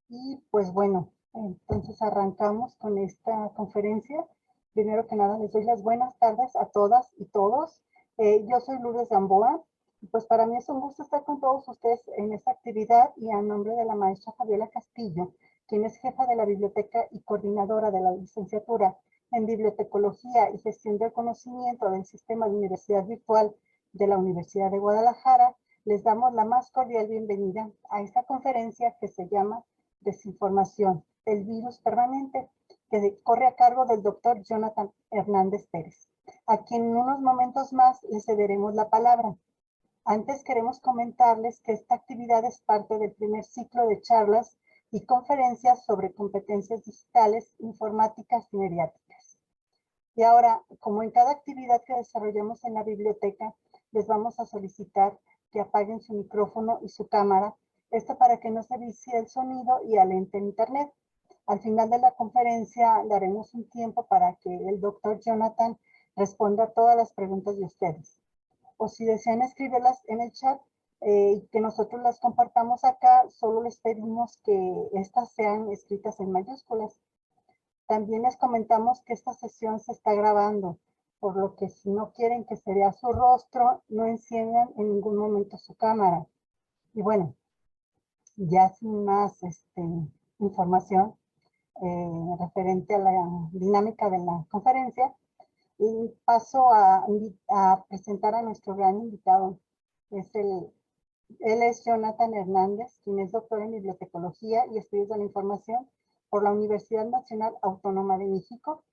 Y pues bueno, entonces arrancamos con esta conferencia. Primero que nada, les doy las buenas tardes a todas y todos. Yo soy Lourdes Gamboa, y pues para mí es un gusto estar con todos ustedes en esta actividad y a nombre de la maestra Fabiola Castillo, quien es jefa de la biblioteca y coordinadora de la licenciatura en Bibliotecología y Gestión del Conocimiento del Sistema de Universidad Virtual de la Universidad de Guadalajara, les damos la más cordial bienvenida a esta conferencia que se llama Desinformación, el virus permanente, que corre a cargo del doctor Jonathan Hernández Pérez, a quien en unos momentos más le cederemos la palabra. Antes queremos comentarles que esta actividad es parte del primer ciclo de charlas y conferencias sobre competencias digitales, informáticas y mediáticas. Y ahora, como en cada actividad que desarrollamos en la biblioteca, les vamos a solicitar que apaguen su micrófono y su cámara, esto para que no se vicie el sonido y alente el internet. Al final de la conferencia daremos un tiempo para que el doctor Jonathan responda a todas las preguntas de ustedes. O si desean escribirlas en el chat y que nosotros las compartamos acá, solo les pedimos que estas sean escritas en mayúsculas. También les comentamos que esta sesión se está grabando, por lo que si no quieren que se vea su rostro, no enciendan en ningún momento su cámara. Y bueno, ya sin más información referente a la dinámica de la conferencia, y paso a presentar a nuestro gran invitado. Él es Jonathan Hernández, quien es doctor en Bibliotecología y Estudios de la Información por la Universidad Nacional Autónoma de México.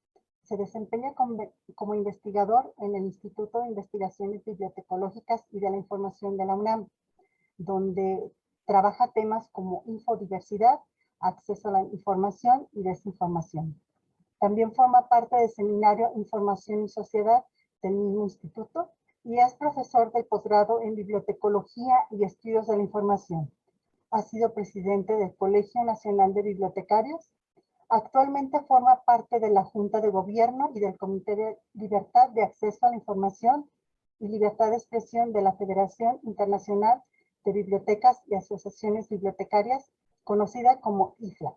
Se desempeña como investigador en el Instituto de Investigaciones Bibliotecológicas y de la Información de la UNAM, donde trabaja temas como infodiversidad, acceso a la información y desinformación. También forma parte del seminario Información y Sociedad del mismo instituto y es profesor del posgrado en Bibliotecología y Estudios de la Información. Ha sido presidente del Colegio Nacional de Bibliotecarios. Actualmente forma parte de la Junta de Gobierno y del Comité de Libertad de Acceso a la Información y Libertad de Expresión de la Federación Internacional de Bibliotecas y Asociaciones Bibliotecarias, conocida como IFLA.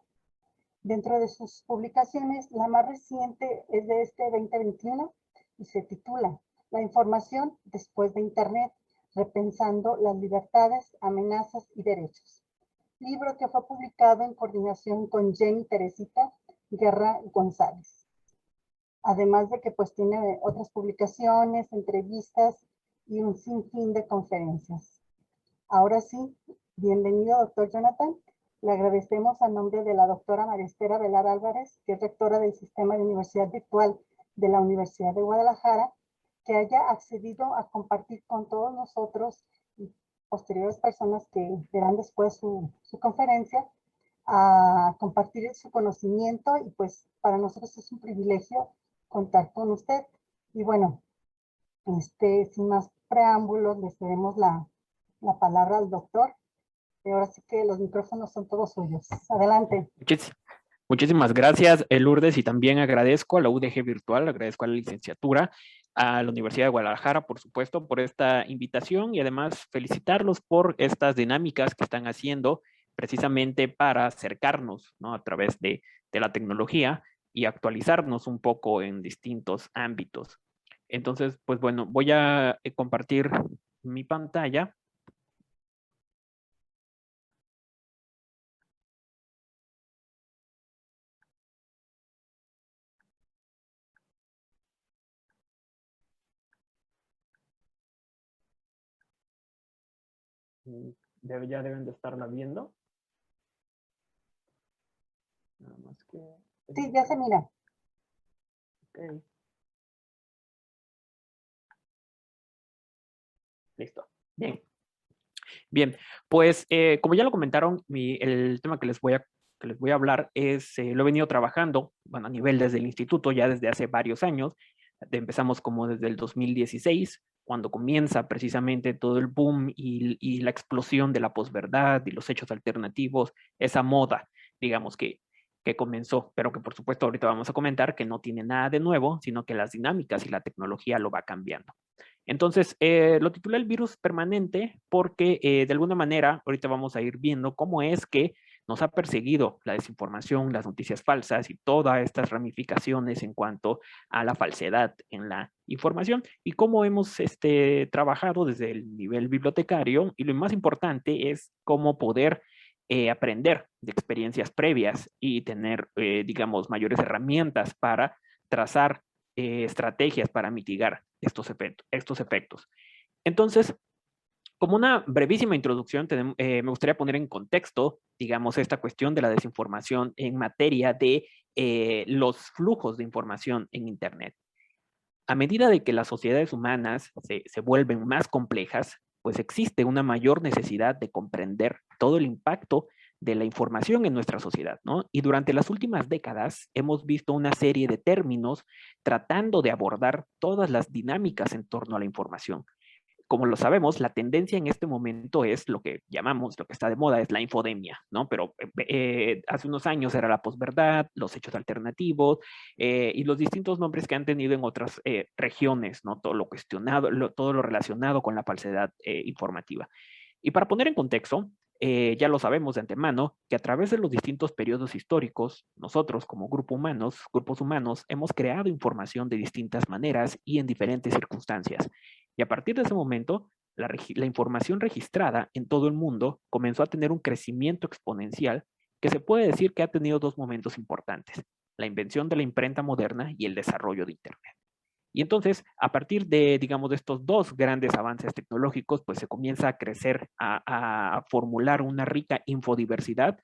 Dentro de sus publicaciones, la más reciente es de este 2021 y se titula La información después de Internet, repensando las libertades, amenazas y derechos. Libro que fue publicado en coordinación con Jenny Teresita Guerra González. Además de que pues tiene otras publicaciones, entrevistas y un sinfín de conferencias. Ahora sí, bienvenido, doctor Jonathan. Le agradecemos a nombre de la doctora María Esther Velar Álvarez, que es rectora del Sistema de Universidad Virtual de la Universidad de Guadalajara, que haya accedido a compartir con todos nosotros y posteriores personas que verán después su conferencia, a compartir su conocimiento y pues para nosotros es un privilegio contar con usted. Y bueno, sin más preámbulos, le cedemos la palabra al doctor. Y ahora sí que los micrófonos son todos suyos. Adelante. Muchísimas gracias, Lourdes, y también agradezco a la UDG Virtual, agradezco a la licenciatura, a la Universidad de Guadalajara, por supuesto, por esta invitación y además felicitarlos por estas dinámicas que están haciendo precisamente para acercarnos, ¿no?, a través de la tecnología y actualizarnos un poco en distintos ámbitos. Entonces, pues bueno, voy a compartir mi pantalla. Ya deben de estarla viendo. Nada más que... Sí, ya se mira. Ok. Listo. Bien. Bien, pues como ya lo comentaron, el tema que les voy a hablar es, lo he venido trabajando, bueno, a nivel desde el instituto ya desde hace varios años. Empezamos como desde el 2016, cuando comienza precisamente todo el boom y la explosión de la posverdad y los hechos alternativos, esa moda, digamos, que comenzó, pero que por supuesto ahorita vamos a comentar que no tiene nada de nuevo, sino que las dinámicas y la tecnología lo va cambiando. Entonces, lo titulé el virus permanente porque de alguna manera ahorita vamos a ir viendo cómo es que nos ha perseguido la desinformación, las noticias falsas y todas estas ramificaciones en cuanto a la falsedad en la información y cómo hemos trabajado desde el nivel bibliotecario y lo más importante es cómo poder aprender de experiencias previas y tener, digamos, mayores herramientas para trazar estrategias para mitigar estos efectos. Entonces, como una brevísima introducción, me gustaría poner en contexto, digamos, esta cuestión de la desinformación en materia de los flujos de información en Internet. A medida de que las sociedades humanas se vuelven más complejas, pues existe una mayor necesidad de comprender todo el impacto de la información en nuestra sociedad, ¿no? Y durante las últimas décadas hemos visto una serie de términos tratando de abordar todas las dinámicas en torno a la información. Como lo sabemos, la tendencia en este momento es lo que llamamos, lo que está de moda es la infodemia, ¿no? Pero hace unos años era la posverdad, los hechos alternativos y los distintos nombres que han tenido en otras regiones, ¿no? Todo lo cuestionado, todo lo relacionado con la falsedad informativa. Y para poner en contexto, ya lo sabemos de antemano, que a través de los distintos periodos históricos, nosotros como grupos humanos, hemos creado información de distintas maneras y en diferentes circunstancias. Y a partir de ese momento, la información registrada en todo el mundo comenzó a tener un crecimiento exponencial que se puede decir que ha tenido dos momentos importantes, la invención de la imprenta moderna y el desarrollo de Internet. Y entonces, a partir de, digamos, de estos dos grandes avances tecnológicos, pues se comienza a crecer, a formular una rica infodiversidad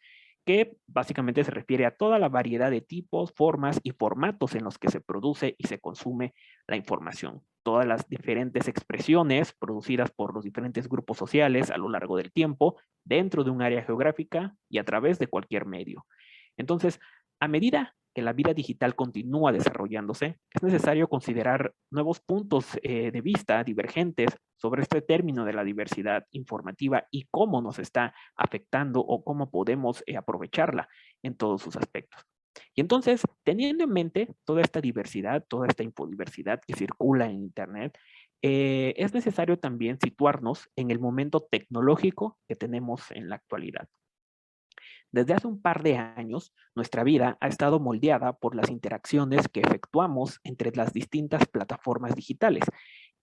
que básicamente se refiere a toda la variedad de tipos, formas y formatos en los que se produce y se consume la información. Todas las diferentes expresiones producidas por los diferentes grupos sociales a lo largo del tiempo, dentro de un área geográfica y a través de cualquier medio. Entonces, a medida que la vida digital continúa desarrollándose, es necesario considerar nuevos puntos de vista divergentes sobre este término de la diversidad informativa y cómo nos está afectando o cómo podemos aprovecharla en todos sus aspectos. Y entonces, teniendo en mente toda esta diversidad, toda esta infodiversidad que circula en Internet, es necesario también situarnos en el momento tecnológico que tenemos en la actualidad. Desde hace un par de años, nuestra vida ha estado moldeada por las interacciones que efectuamos entre las distintas plataformas digitales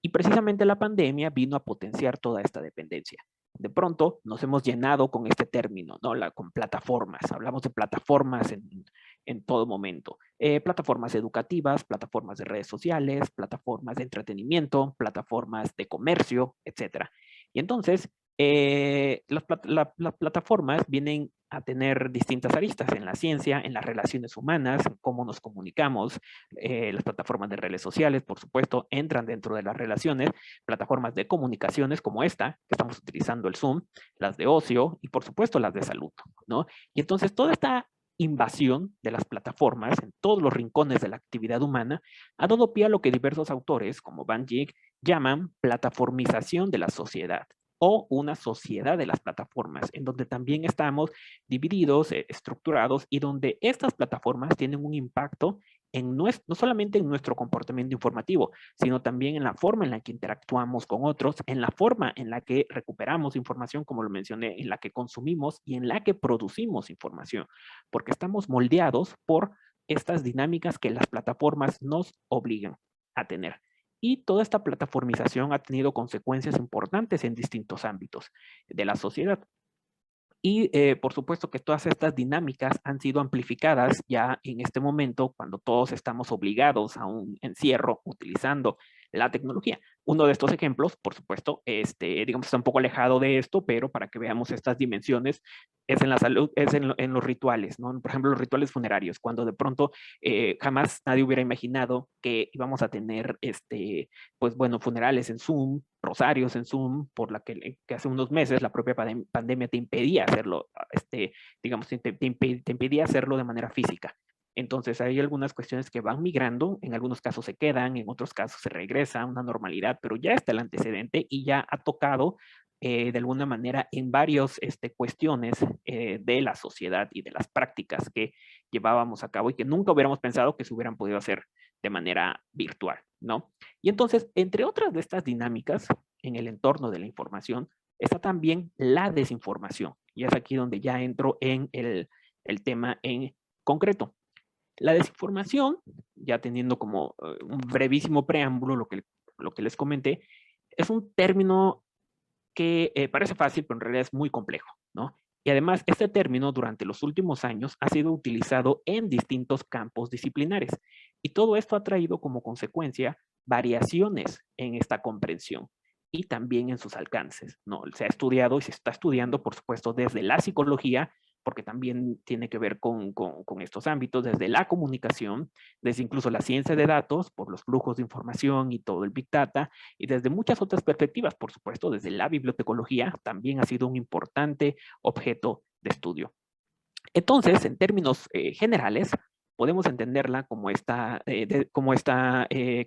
y precisamente la pandemia vino a potenciar toda esta dependencia. De pronto nos hemos llenado con este término, ¿no? Con plataformas. Hablamos de plataformas en todo momento. Plataformas educativas, plataformas de redes sociales, plataformas de entretenimiento, plataformas de comercio, etcétera. Y entonces, las plataformas vienen a tener distintas aristas en la ciencia, en las relaciones humanas, en cómo nos comunicamos. Las plataformas de redes sociales, por supuesto, entran dentro de las relaciones, plataformas de comunicaciones como esta, que estamos utilizando el Zoom, las de ocio y por supuesto las de salud, ¿no? Y entonces toda esta invasión de las plataformas en todos los rincones de la actividad humana ha dado pie a lo que diversos autores como Van Dijk llaman plataformización de la sociedad o una sociedad de las plataformas, en donde también estamos divididos, estructurados y donde estas plataformas tienen un impacto no solamente en nuestro comportamiento informativo, sino también en la forma en la que interactuamos con otros, en la forma en la que recuperamos información, como lo mencioné, en la que consumimos y en la que producimos información, porque estamos moldeados por estas dinámicas que las plataformas nos obligan a tener. Y toda esta plataformización ha tenido consecuencias importantes en distintos ámbitos de la sociedad. Y por supuesto que todas estas dinámicas han sido amplificadas ya en este momento cuando todos estamos obligados a un encierro utilizando la tecnología. Uno de estos ejemplos, por supuesto, digamos, está un poco alejado de esto, pero para que veamos estas dimensiones, es en la salud, es en los rituales, ¿no? Por ejemplo, los rituales funerarios, cuando de pronto jamás nadie hubiera imaginado que íbamos a tener, pues bueno, funerales en Zoom, rosarios en Zoom, por la que hace unos meses la propia pandemia te impedía hacerlo, digamos, te impedía hacerlo de manera física. Entonces hay algunas cuestiones que van migrando, en algunos casos se quedan, en otros casos se regresa a una normalidad, pero ya está el antecedente y ya ha tocado de alguna manera en varias cuestiones de la sociedad y de las prácticas que llevábamos a cabo y que nunca hubiéramos pensado que se hubieran podido hacer de manera virtual, ¿no? Y entonces, entre otras de estas dinámicas en el entorno de la información, está también la desinformación. Y es aquí donde ya entro en el tema en concreto. La desinformación, ya teniendo como un brevísimo preámbulo lo que les comenté, es un término que parece fácil, pero en realidad es muy complejo, ¿no? Y además, este término durante los últimos años ha sido utilizado en distintos campos disciplinares. Y todo esto ha traído como consecuencia variaciones en esta comprensión y también en sus alcances, ¿no? Se ha estudiado y se está estudiando, por supuesto, desde la psicología, porque también tiene que ver con estos ámbitos, desde la comunicación, desde incluso la ciencia de datos, por los flujos de información y todo el Big Data, y desde muchas otras perspectivas, por supuesto, desde la bibliotecología, también ha sido un importante objeto de estudio. Entonces, en términos generales, podemos entenderla como que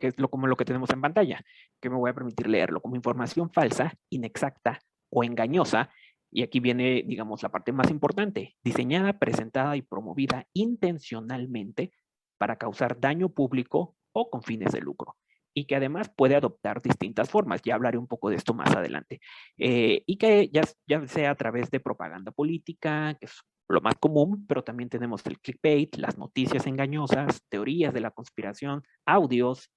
es como lo que tenemos en pantalla, que me voy a permitir leerlo, como información falsa, inexacta o engañosa. Y aquí viene, digamos, la parte más importante, diseñada, presentada y promovida intencionalmente para causar daño público o con fines de lucro. Y que además puede adoptar distintas formas. Ya hablaré un poco de esto más adelante. Y que ya sea a través de propaganda política, que es lo más común, pero también tenemos el clickbait, las noticias engañosas, teorías de la conspiración, audios,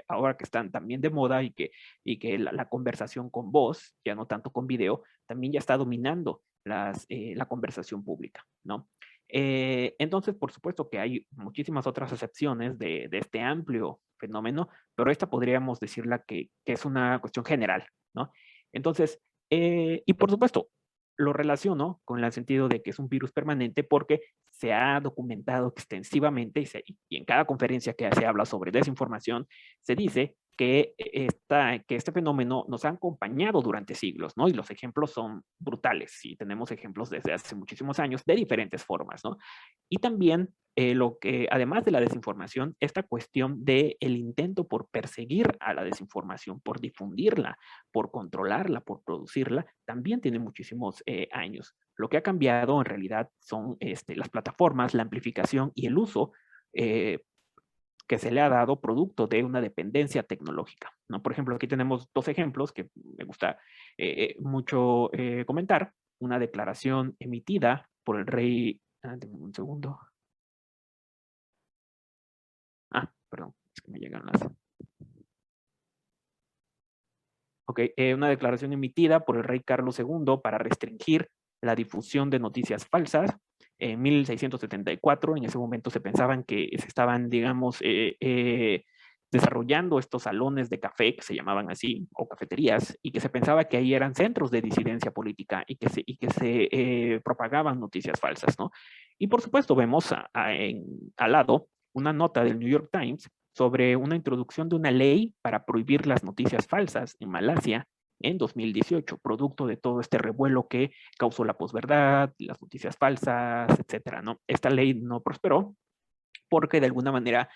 ahora que están también de moda y que la conversación con voz, ya no tanto con video, también ya está dominando la conversación pública, ¿no? Entonces, por supuesto que hay muchísimas otras excepciones de este amplio fenómeno, pero esta podríamos decirla que es una cuestión general, ¿no? Entonces, y por supuesto, lo relaciono con el sentido de que es un virus permanente porque se ha documentado extensivamente y en cada conferencia que se habla sobre desinformación, se dice que este fenómeno nos ha acompañado durante siglos, ¿no? Y los ejemplos son brutales y tenemos ejemplos desde hace muchísimos años de diferentes formas, ¿no? Y también lo que, además de la desinformación, esta cuestión del intento por perseguir a la desinformación, por difundirla, por controlarla, por producirla, también tiene muchísimos años. Lo que ha cambiado en realidad son las plataformas, la amplificación y el uso que se le ha dado producto de una dependencia tecnológica, ¿no? Por ejemplo, aquí tenemos dos ejemplos que me gusta mucho comentar. Una declaración emitida por el rey, un segundo. Perdón, es que me llegan las... Ok, una declaración emitida por el rey Carlos II para restringir la difusión de noticias falsas. En 1674, en ese momento se pensaban que se estaban, digamos, desarrollando estos salones de café, que se llamaban así, o cafeterías, y que se pensaba que ahí eran centros de disidencia política y que se propagaban noticias falsas, ¿no? Y por supuesto vemos al lado una nota del New York Times sobre una introducción de una ley para prohibir las noticias falsas en Malasia en 2018, producto de todo este revuelo que causó la posverdad, las noticias falsas, etcétera, ¿no? Esta ley no prosperó porque de alguna manera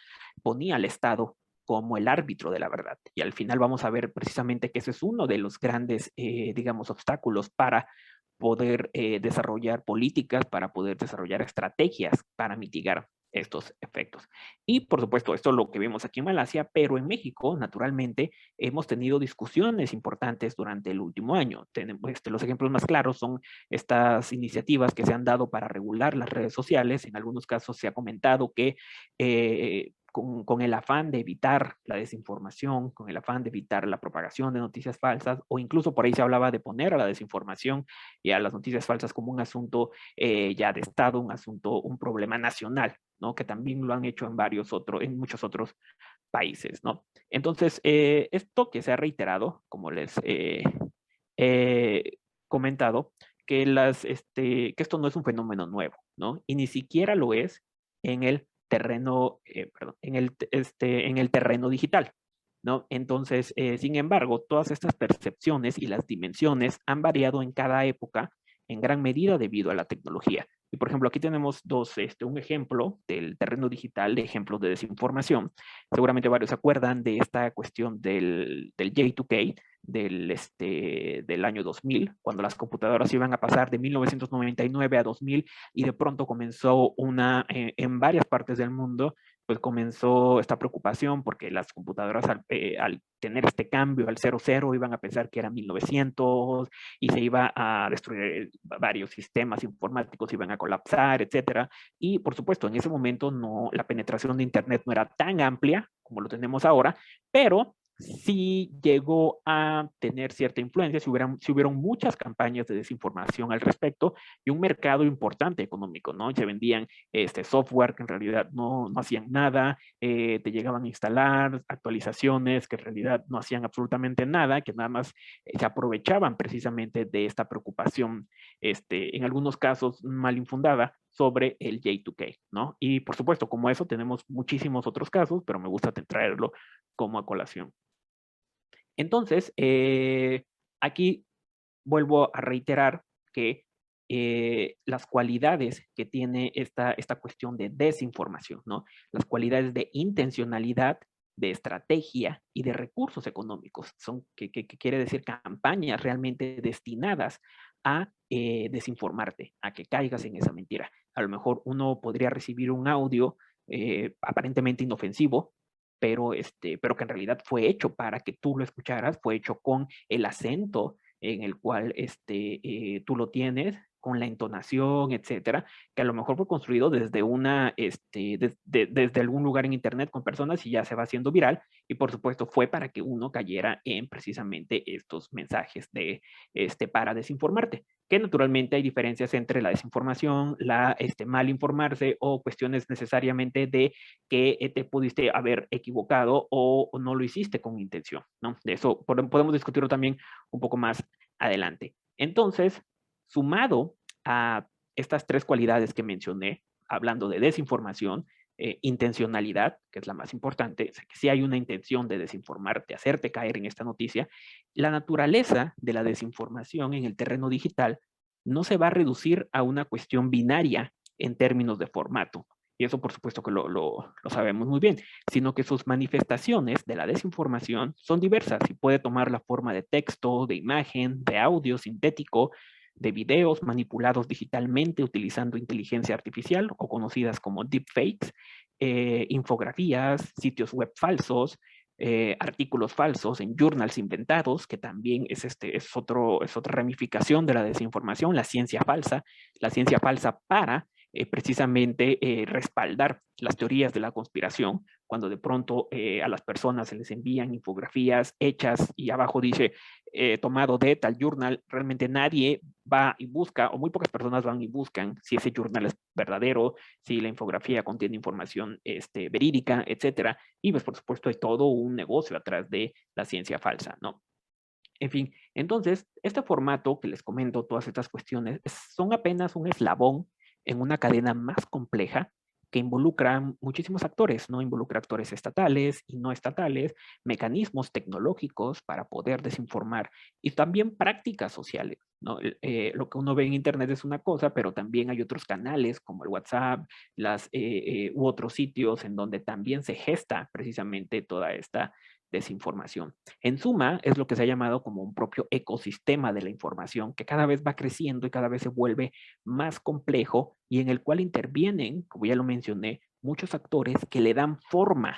ponía al Estado como el árbitro de la verdad. Y al final vamos a ver precisamente que ese es uno de los grandes, digamos, obstáculos para poder desarrollar políticas, para poder desarrollar estrategias para mitigar estos efectos. Y por supuesto, esto es lo que vemos aquí en Malasia, pero en México, naturalmente, hemos tenido discusiones importantes durante el último año. Los ejemplos más claros son estas iniciativas que se han dado para regular las redes sociales. En algunos casos se ha comentado que con el afán de evitar la desinformación, con el afán de evitar la propagación de noticias falsas, o incluso por ahí se hablaba de poner a la desinformación y a las noticias falsas como un asunto ya de Estado, un problema nacional, ¿no? Que también lo han hecho en muchos otros países, ¿no? Entonces, esto que se ha reiterado, como les he comentado, que esto no es un fenómeno nuevo, ¿no? Y ni siquiera lo es en el terreno, en el terreno digital, ¿no? Entonces, sin embargo, todas estas percepciones y las dimensiones han variado en cada época en gran medida debido a la tecnología. Y por ejemplo, aquí tenemos un ejemplo del terreno digital, de ejemplos de desinformación. Seguramente varios se acuerdan de esta cuestión del J2K, del año 2000, cuando las computadoras iban a pasar de 1999 a 2000 y de pronto comenzó en varias partes del mundo pues comenzó esta preocupación porque las computadoras al tener este cambio al 00 iban a pensar que era 1900 y se iba a destruir varios sistemas informáticos, iban a colapsar, etcétera. Y por supuesto, en ese momento la penetración de Internet no era tan amplia como lo tenemos ahora, pero sí llegó a tener cierta influencia, si hubieron muchas campañas de desinformación al respecto y un mercado importante económico, ¿no? Se vendían software que en realidad no hacían nada, te llegaban a instalar actualizaciones que en realidad no hacían absolutamente nada, que nada más se aprovechaban precisamente de esta preocupación, en algunos casos mal infundada, sobre el J2K, ¿no? Y por supuesto, como eso tenemos muchísimos otros casos, pero me gusta traerlo como a colación. Entonces, aquí vuelvo a reiterar que las cualidades que tiene esta cuestión de desinformación, ¿no? Las cualidades de intencionalidad, de estrategia y de recursos económicos, que quiere decir campañas realmente destinadas a desinformarte, a que caigas en esa mentira. A lo mejor uno podría recibir un audio aparentemente inofensivo, pero que en realidad fue hecho para que tú lo escucharas, fue hecho con el acento en el cual tú lo tienes, con la entonación, etcétera, que a lo mejor fue construido desde desde algún lugar en internet con personas y ya se va haciendo viral, y por supuesto fue para que uno cayera en precisamente estos mensajes para desinformarte, que naturalmente hay diferencias entre la desinformación, la mal informarse o cuestiones necesariamente de que te pudiste haber equivocado o no lo hiciste con intención, ¿no? De eso podemos discutirlo también un poco más adelante. Entonces, sumado a estas tres cualidades que mencioné, hablando de desinformación, intencionalidad, que es la más importante, o sea, que si hay una intención de desinformarte, hacerte caer en esta noticia, la naturaleza de la desinformación en el terreno digital no se va a reducir a una cuestión binaria en términos de formato. Y eso por supuesto que lo sabemos muy bien, sino que sus manifestaciones de la desinformación son diversas y puede tomar la forma de texto, de imagen, de audio sintético, de videos manipulados digitalmente utilizando inteligencia artificial o conocidas como deepfakes, infografías, sitios web falsos, artículos falsos en journals inventados, que también es otra ramificación de la desinformación, la ciencia falsa para precisamente respaldar las teorías de la conspiración, cuando de pronto a las personas se les envían infografías hechas y abajo dice tomado de tal journal, realmente nadie va y busca, o muy pocas personas van y buscan si ese journal es verdadero, si la infografía contiene información verídica, etcétera. Y pues por supuesto hay todo un negocio atrás de la ciencia falsa, ¿no? En fin, entonces, este formato que les comento, todas estas cuestiones, son apenas un eslabón en una cadena más compleja que involucra muchísimos actores, ¿no? Involucra actores estatales y no estatales, mecanismos tecnológicos para poder desinformar y también prácticas sociales, ¿no? Lo que uno ve en Internet es una cosa, pero también hay otros canales como el WhatsApp, u otros sitios en donde también se gesta precisamente toda esta desinformación. En suma, es lo que se ha llamado como un propio ecosistema de la información que cada vez va creciendo y cada vez se vuelve más complejo y en el cual intervienen, como ya lo mencioné, muchos actores que le dan forma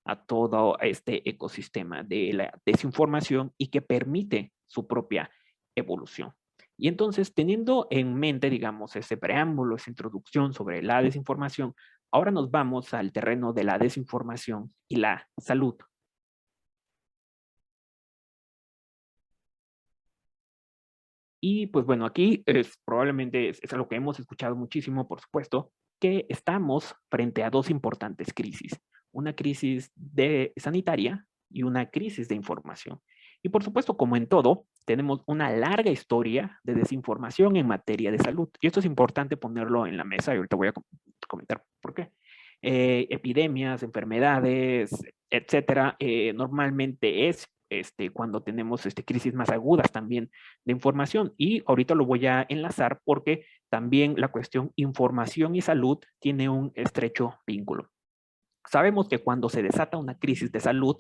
a todo este ecosistema de la desinformación y que permite su propia evolución. Y entonces, teniendo en mente, digamos, ese preámbulo, esa introducción sobre la desinformación, ahora nos vamos al terreno de la desinformación y la salud. Y pues bueno, aquí probablemente es algo que hemos escuchado muchísimo, por supuesto, que estamos frente a dos importantes crisis. Una crisis sanitaria y una crisis de información. Y por supuesto, como en todo, tenemos una larga historia de desinformación en materia de salud. Y esto es importante ponerlo en la mesa y ahorita voy a comentar por qué. Epidemias, enfermedades, etcétera, normalmente es cuando tenemos crisis más agudas también de información. Y ahorita lo voy a enlazar porque también la cuestión información y salud tiene un estrecho vínculo. Sabemos que cuando se desata una crisis de salud,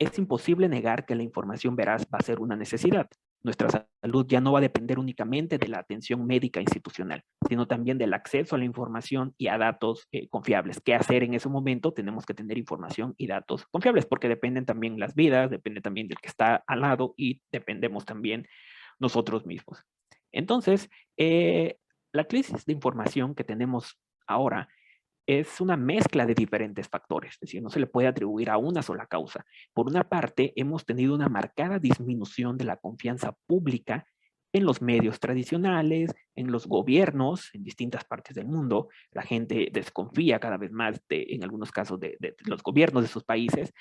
es imposible negar que la información veraz va a ser una necesidad. Nuestra salud ya no va a depender únicamente de la atención médica institucional, sino también del acceso a la información y a datos confiables. ¿Qué hacer en ese momento? Tenemos que tener información y datos confiables, porque dependen también las vidas, depende también del que está al lado y dependemos también nosotros mismos. Entonces, la crisis de información que tenemos ahora es una mezcla de diferentes factores, es decir, no se le puede atribuir a una sola causa. Por una parte, hemos tenido una marcada disminución de la confianza pública en los medios tradicionales, en los gobiernos en distintas partes del mundo. La gente desconfía cada vez más, en algunos casos, de los gobiernos de sus países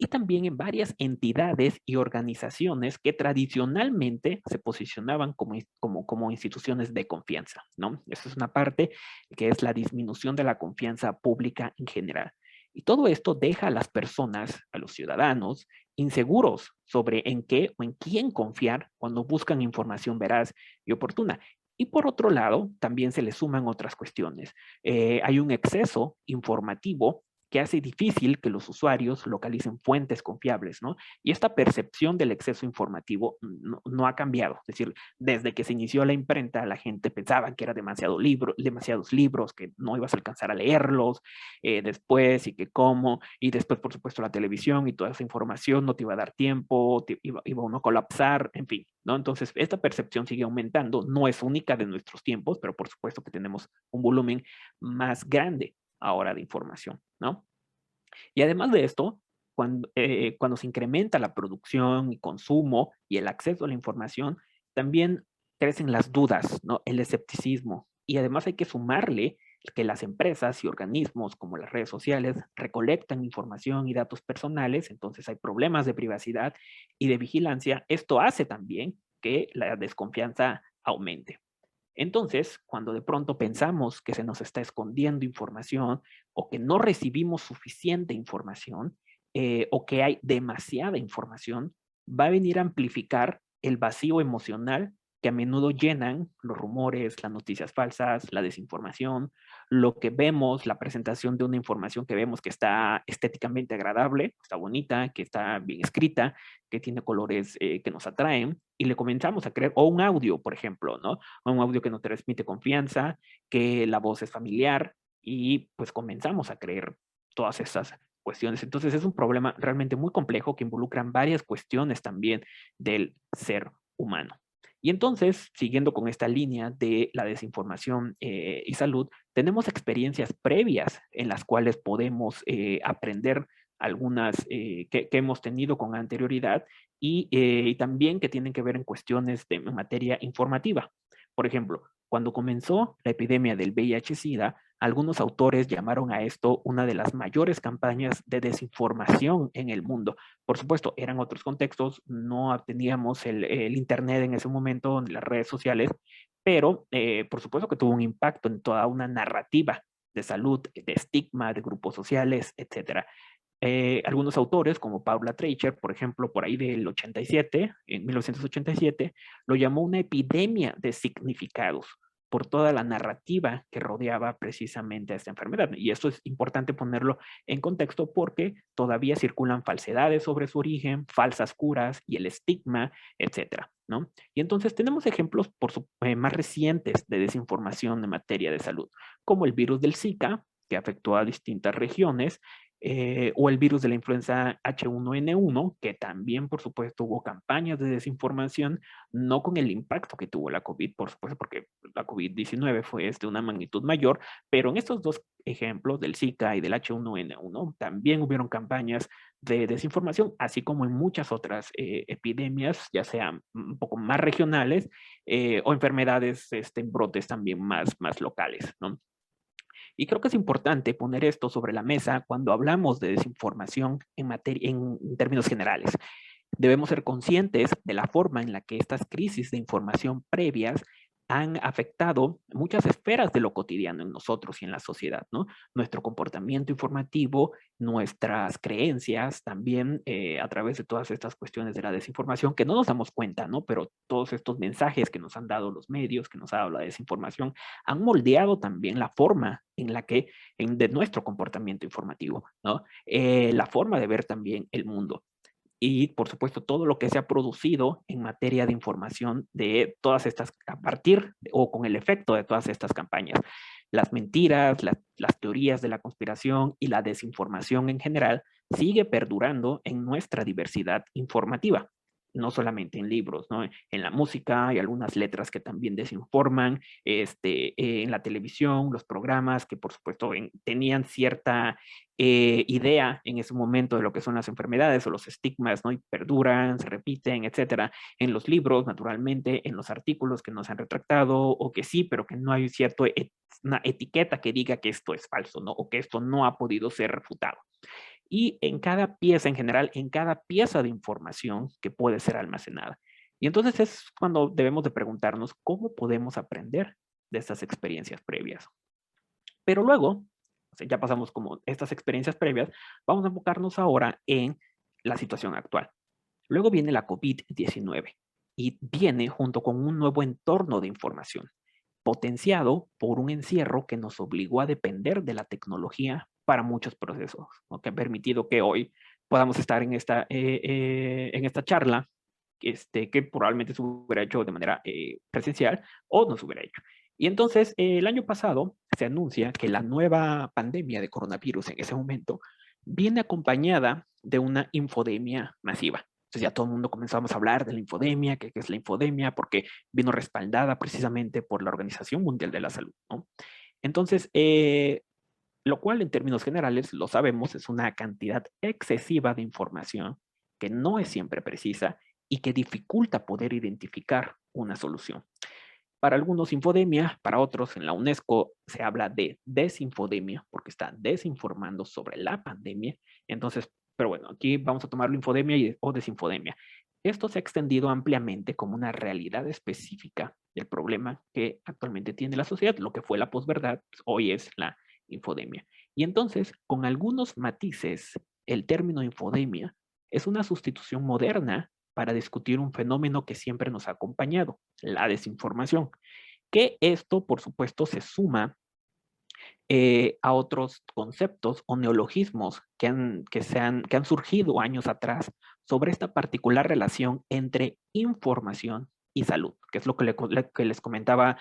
y también en varias entidades y organizaciones que tradicionalmente se posicionaban como instituciones de confianza, ¿no? Esa es una parte que es la disminución de la confianza pública en general. Y todo esto deja a las personas, a los ciudadanos, inseguros sobre en qué o en quién confiar cuando buscan información veraz y oportuna. Y por otro lado, también se le suman otras cuestiones. Hay un exceso informativo que hace difícil que los usuarios localicen fuentes confiables, ¿no? Y esta percepción del exceso informativo no ha cambiado. Es decir, desde que se inició la imprenta, la gente pensaba que era demasiados libros, que no ibas a alcanzar a leerlos después y que cómo, y después, por supuesto, la televisión y toda esa información no te iba a dar tiempo, iba uno a colapsar, en fin, ¿no? Entonces, esta percepción sigue aumentando, no es única de nuestros tiempos, pero por supuesto que tenemos un volumen más grande ahora de información, ¿no? Y además de esto, cuando se incrementa la producción y consumo y el acceso a la información, también crecen las dudas, ¿no? El escepticismo. Y además hay que sumarle que las empresas y organismos como las redes sociales recolectan información y datos personales, entonces hay problemas de privacidad y de vigilancia. Esto hace también que la desconfianza aumente. Entonces, cuando de pronto pensamos que se nos está escondiendo información o que no recibimos suficiente información o que hay demasiada información, va a venir a amplificar el vacío emocional que a menudo llenan los rumores, las noticias falsas, la desinformación, lo que vemos, la presentación de una información que vemos que está estéticamente agradable, está bonita, que está bien escrita, que tiene colores que nos atraen y le comenzamos a creer, o un audio, por ejemplo, ¿no? Un audio que nos transmite confianza, que la voz es familiar y pues comenzamos a creer todas esas cuestiones. Entonces es un problema realmente muy complejo que involucran varias cuestiones también del ser humano. Y entonces, siguiendo con esta línea de la desinformación y salud, tenemos experiencias previas en las cuales podemos aprender algunas que hemos tenido con anterioridad y también que tienen que ver en cuestiones de materia informativa. Por ejemplo, cuando comenzó la epidemia del VIH-Sida, algunos autores llamaron a esto una de las mayores campañas de desinformación en el mundo. Por supuesto, eran otros contextos, no teníamos el Internet en ese momento, ni las redes sociales, pero por supuesto que tuvo un impacto en toda una narrativa de salud, de estigma, de grupos sociales, etcétera. Algunos autores, como Paula Treicher, por ejemplo, por ahí del 87, en 1987, lo llamó una epidemia de significados por toda la narrativa que rodeaba precisamente a esta enfermedad. Y esto es importante ponerlo en contexto porque todavía circulan falsedades sobre su origen, falsas curas y el estigma, etcétera, ¿no? Y entonces tenemos ejemplos más recientes de desinformación en materia de salud, como el virus del Zika, que afectó a distintas regiones, o el virus de la influenza H1N1, que también, por supuesto, hubo campañas de desinformación, no con el impacto que tuvo la COVID, por supuesto, porque la COVID-19 fue de una magnitud mayor, pero en estos dos ejemplos del Zika y del H1N1 también hubieron campañas de desinformación, así como en muchas otras epidemias, ya sean un poco más regionales o enfermedades en brotes también más locales, ¿no? Y creo que es importante poner esto sobre la mesa cuando hablamos de desinformación en términos generales. Debemos ser conscientes de la forma en la que estas crisis de información previas han afectado muchas esferas de lo cotidiano en nosotros y en la sociedad, ¿no? Nuestro comportamiento informativo, nuestras creencias, también a través de todas estas cuestiones de la desinformación, que no nos damos cuenta, ¿no? Pero todos estos mensajes que nos han dado los medios, que nos ha dado la desinformación, han moldeado también la forma en la que, de nuestro comportamiento informativo, ¿no? La forma de ver también el mundo. y, por supuesto, todo lo que se ha producido en materia de información de todas estas, a partir o con el efecto de todas estas campañas. Las mentiras, las teorías de la conspiración y la desinformación en general sigue perdurando en nuestra diversidad informativa. No solamente en libros, ¿no? En la música hay algunas letras que también desinforman, en la televisión, los programas que por supuesto tenían cierta idea en ese momento de lo que son las enfermedades o los estigmas, ¿no? Y perduran, se repiten, etcétera. En los libros, naturalmente, en los artículos que no se han retractado o que sí, pero que no hay una etiqueta que diga que esto es falso, ¿no? O que esto no ha podido ser refutado. Y en cada pieza, en general, en cada pieza de información que puede ser almacenada. Y entonces es cuando debemos de preguntarnos cómo podemos aprender de estas experiencias previas. Pero luego, o sea, ya pasamos como estas experiencias previas, vamos a enfocarnos ahora en la situación actual. Luego viene la COVID-19 y viene junto con un nuevo entorno de información, potenciado por un encierro que nos obligó a depender de la tecnología para muchos procesos, ¿no? Que ha permitido que hoy podamos estar en esta charla, que probablemente se hubiera hecho de manera presencial o no se hubiera hecho. Y entonces, el año pasado se anuncia que la nueva pandemia de coronavirus en ese momento viene acompañada de una infodemia masiva. Entonces ya todo el mundo comenzamos a hablar de la infodemia, qué es la infodemia, porque vino respaldada precisamente por la Organización Mundial de la Salud, ¿no? Entonces, lo cual en términos generales, lo sabemos, es una cantidad excesiva de información que no es siempre precisa y que dificulta poder identificar una solución. Para algunos infodemia, para otros en la UNESCO se habla de desinfodemia porque está desinformando sobre la pandemia. Entonces, pero bueno, aquí vamos a tomarlo infodemia o desinfodemia. Esto se ha extendido ampliamente como una realidad específica del problema que actualmente tiene la sociedad. Lo que fue la posverdad, pues, hoy es la infodemia. Y entonces, con algunos matices, el término infodemia es una sustitución moderna para discutir un fenómeno que siempre nos ha acompañado, la desinformación, que esto, por supuesto, se suma a otros conceptos o neologismos que han surgido años atrás sobre esta particular relación entre información y salud, que es lo que les comentaba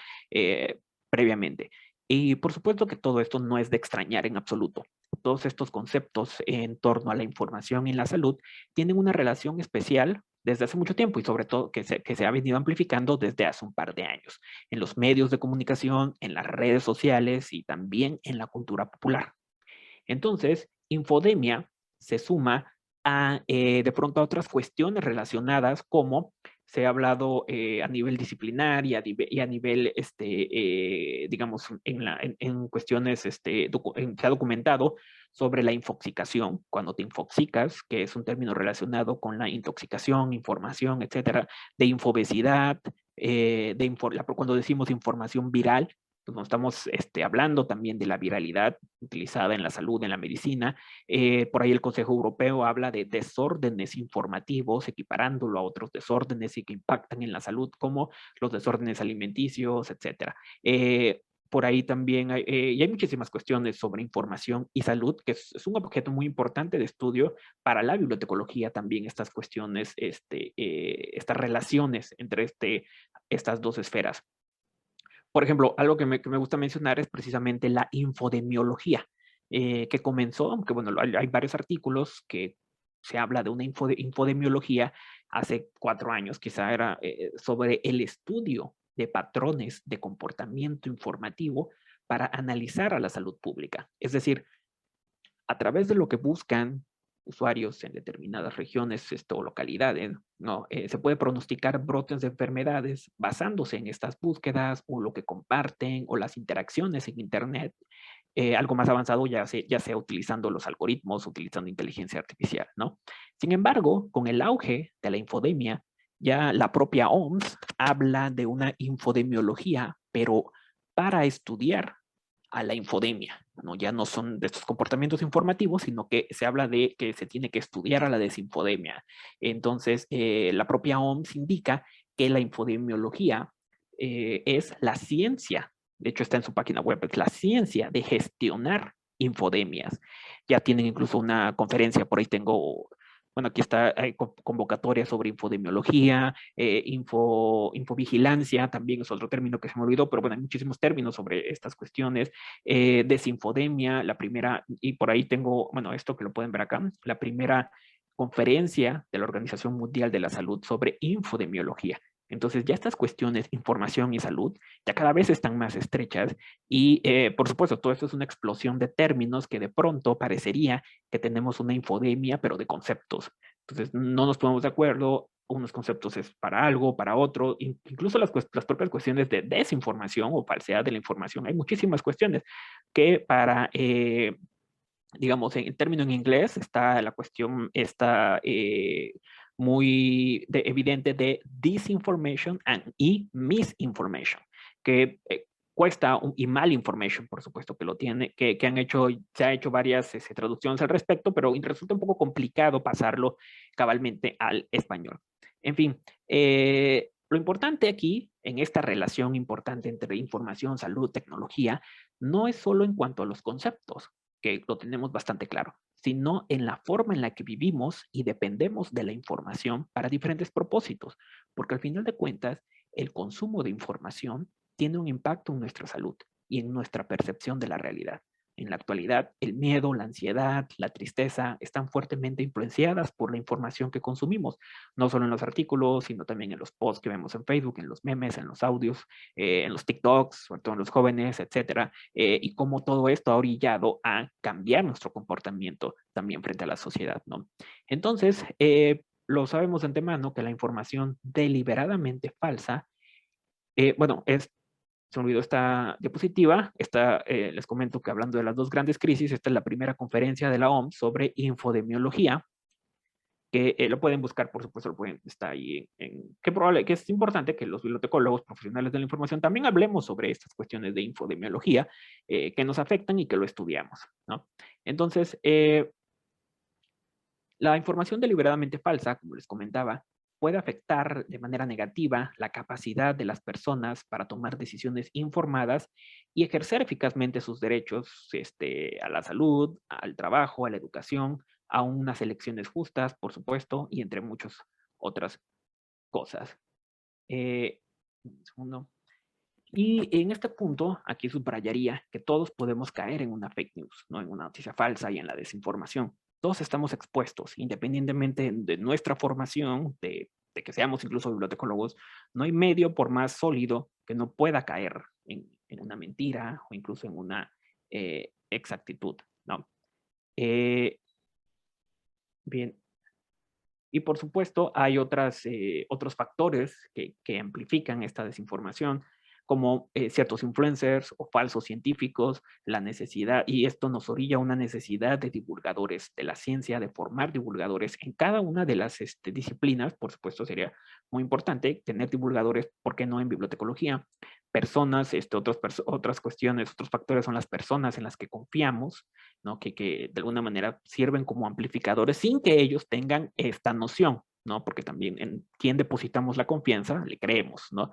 previamente. Y por supuesto que todo esto no es de extrañar en absoluto. Todos estos conceptos en torno a la información y la salud tienen una relación especial desde hace mucho tiempo y sobre todo que se ha venido amplificando desde hace un par de años en los medios de comunicación, en las redes sociales y también en la cultura popular. Entonces, infodemia se suma de pronto a otras cuestiones relacionadas como se ha hablado a nivel disciplinar y a nivel, digamos, en cuestiones, se ha documentado sobre la infoxicación, cuando te infoxicas, que es un término relacionado con la intoxicación, información, etcétera, de infobesidad, cuando decimos información viral, pues no estamos hablando también de la viralidad utilizada en la salud, en la medicina. Por ahí el Consejo Europeo habla de desórdenes informativos, equiparándolo a otros desórdenes y que impactan en la salud, como los desórdenes alimenticios, etcétera. Por ahí también y hay muchísimas cuestiones sobre información y salud, que es un objeto muy importante de estudio para la bibliotecología también, estas cuestiones, estas relaciones entre estas dos esferas. Por ejemplo, algo que me gusta mencionar es precisamente la infodemiología, que comenzó, aunque bueno, hay varios artículos que se habla de una infodemiología hace 4 años, quizá era sobre el estudio de patrones de comportamiento informativo para analizar a la salud pública. Es decir, a través de lo que buscan usuarios en determinadas regiones o localidades, ¿no? Se puede pronosticar brotes de enfermedades basándose en estas búsquedas o lo que comparten o las interacciones en Internet. Algo más avanzado ya sea utilizando los algoritmos, utilizando inteligencia artificial, ¿no? Sin embargo, con el auge de la infodemia, ya la propia OMS habla de una infodemiología, pero para estudiar a la infodemia, ¿no? Ya no son de estos comportamientos informativos, sino que se habla de que se tiene que estudiar a la desinfodemia. Entonces, la propia OMS indica que la infodemiología es la ciencia, de hecho está en su página web, es la ciencia de gestionar infodemias. Ya tienen incluso una conferencia, por ahí tengo bueno, aquí está, hay convocatoria sobre infodemiología, infovigilancia, también es otro término que se me olvidó, pero bueno, hay muchísimos términos sobre estas cuestiones. Desinfodemia, la primera, y por ahí tengo, bueno, esto que lo pueden ver acá, la primera conferencia de la Organización Mundial de la Salud sobre infodemiología. Entonces ya estas cuestiones, información y salud, ya cada vez están más estrechas y por supuesto todo esto es una explosión de términos que de pronto parecería que tenemos una infodemia, pero de conceptos. Entonces no nos ponemos de acuerdo, unos conceptos es para algo, para otro, incluso las propias cuestiones de desinformación o falsedad de la información. Hay muchísimas cuestiones que para digamos, en el término en inglés está la cuestión, está muy evidente de disinformation y misinformation, que cuesta, y malinformation, por supuesto que lo tiene, que han hecho, se ha hecho varias traducciones al respecto, pero resulta un poco complicado pasarlo cabalmente al español. En fin, lo importante aquí, en esta relación importante entre información, salud, tecnología, no es solo en cuanto a los conceptos, que lo tenemos bastante claro, sino en la forma en la que vivimos y dependemos de la información para diferentes propósitos, porque al final de cuentas, el consumo de información tiene un impacto en nuestra salud y en nuestra percepción de la realidad. En la actualidad, el miedo, la ansiedad, la tristeza están fuertemente influenciadas por la información que consumimos, no solo en los artículos, sino también en los posts que vemos en Facebook, en los memes, en los audios, en los TikToks, sobre todo en los jóvenes, etcétera, y cómo todo esto ha orillado a cambiar nuestro comportamiento también frente a la sociedad, ¿no? Entonces, lo sabemos de antemano que la información deliberadamente falsa, bueno, se me olvidó esta diapositiva, les comento que hablando de las dos grandes crisis, esta es la primera conferencia de la OMS sobre infodemiología, que lo pueden buscar, por supuesto, está ahí, que es importante que los bibliotecólogos profesionales de la información también hablemos sobre estas cuestiones de infodemiología que nos afectan y que lo estudiamos, ¿no? Entonces, la información deliberadamente falsa, como les comentaba, puede afectar de manera negativa la capacidad de las personas para tomar decisiones informadas y ejercer eficazmente sus derechos a la salud, al trabajo, a la educación, a unas elecciones justas, por supuesto, y entre muchas otras cosas. Un segundo. Y en este punto, aquí subrayaría que todos podemos caer en una fake news, ¿no? En una noticia falsa y en la desinformación. Todos estamos expuestos, independientemente de nuestra formación, de que seamos incluso bibliotecólogos, no hay medio por más sólido que no pueda caer en una mentira o incluso en una exactitud, ¿no? Bien, y por supuesto, hay otros factores que amplifican esta desinformación, como ciertos influencers o falsos científicos, la necesidad, y esto nos orilla a una necesidad de divulgadores de la ciencia, de formar divulgadores en cada una de las disciplinas. Por supuesto, sería muy importante tener divulgadores, ¿por qué no en bibliotecología? Personas, otras cuestiones, otros factores son las personas en las que confiamos, ¿no? Que de alguna manera sirven como amplificadores sin que ellos tengan esta noción, ¿no? Porque también en quien depositamos la confianza, le creemos, ¿no?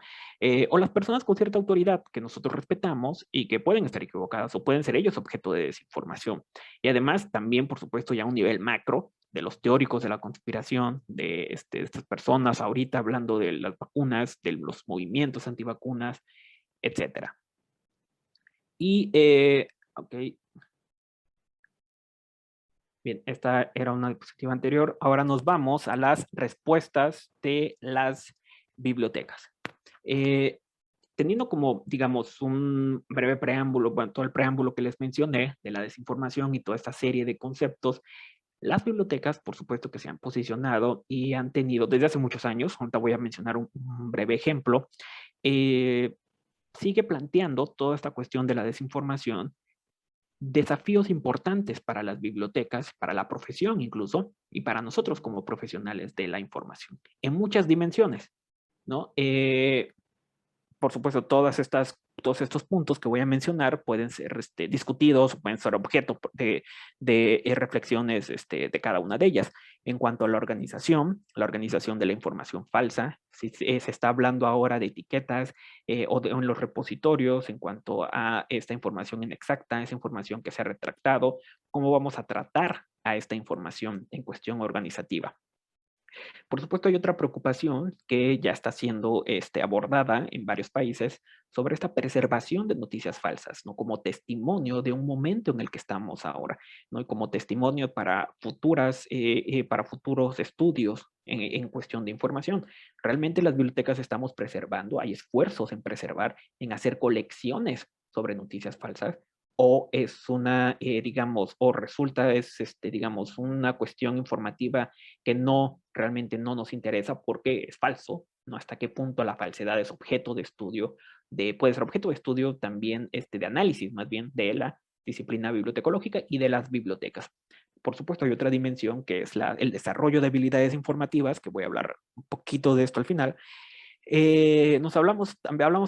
O las personas con cierta autoridad que nosotros respetamos y que pueden estar equivocadas o pueden ser ellos objeto de desinformación. Y además también, por supuesto, ya a un nivel macro, de los teóricos de la conspiración, de estas personas ahorita hablando de las vacunas, de los movimientos antivacunas, etcétera. Y, ok. Bien, esta era una diapositiva anterior. Ahora nos vamos a las respuestas de las bibliotecas. Teniendo como, digamos, un breve preámbulo, bueno, todo el preámbulo que les mencioné de la desinformación y toda esta serie de conceptos, las bibliotecas, por supuesto que se han posicionado y han tenido desde hace muchos años, ahorita voy a mencionar un breve ejemplo, sigue planteando toda esta cuestión de la desinformación, desafíos importantes para las bibliotecas, para la profesión incluso, y para nosotros como profesionales de la información, en muchas dimensiones, ¿no? Por supuesto, todos estos puntos que voy a mencionar pueden ser discutidos, pueden ser objeto de reflexiones de cada una de ellas. En cuanto a la organización de la información falsa, si se está hablando ahora de etiquetas en los repositorios en cuanto a esta información inexacta, esa información que se ha retractado, cómo vamos a tratar a esta información en cuestión organizativa. Por supuesto, hay otra preocupación que ya está siendo abordada en varios países sobre esta preservación de noticias falsas, ¿no? Como testimonio de un momento en el que estamos ahora, ¿no? Y como testimonio para futuros estudios en cuestión de información. Realmente las bibliotecas estamos preservando, hay esfuerzos en preservar, en hacer colecciones sobre noticias falsas, o es una, digamos, o resulta digamos, una cuestión informativa que realmente no nos interesa porque es falso, ¿no? Hasta qué punto la falsedad es objeto de estudio, puede ser objeto de estudio también de análisis, más bien, de la disciplina bibliotecológica y de las bibliotecas. Por supuesto, hay otra dimensión que es el desarrollo de habilidades informativas, que voy a hablar un poquito de esto al final. Hablamos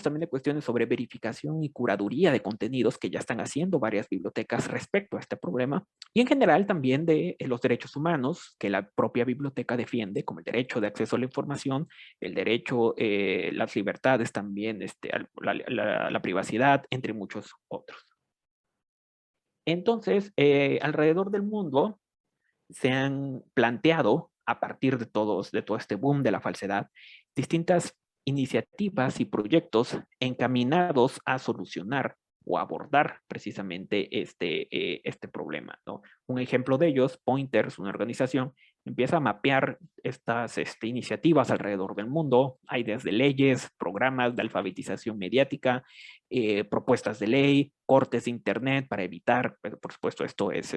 también de cuestiones sobre verificación y curaduría de contenidos que ya están haciendo varias bibliotecas respecto a este problema, y en general también de los derechos humanos que la propia biblioteca defiende, como el derecho de acceso a la información, el derecho, las libertades también, la privacidad, entre muchos otros. Entonces, alrededor del mundo se han planteado, a partir de todo este boom de la falsedad, distintas iniciativas y proyectos encaminados a solucionar o abordar precisamente este problema, ¿no? Un ejemplo de ellos, Pointers, una organización, empieza a mapear estas iniciativas alrededor del mundo. Hay desde leyes, programas de alfabetización mediática, propuestas de ley, cortes de internet para evitar, pero por supuesto esto es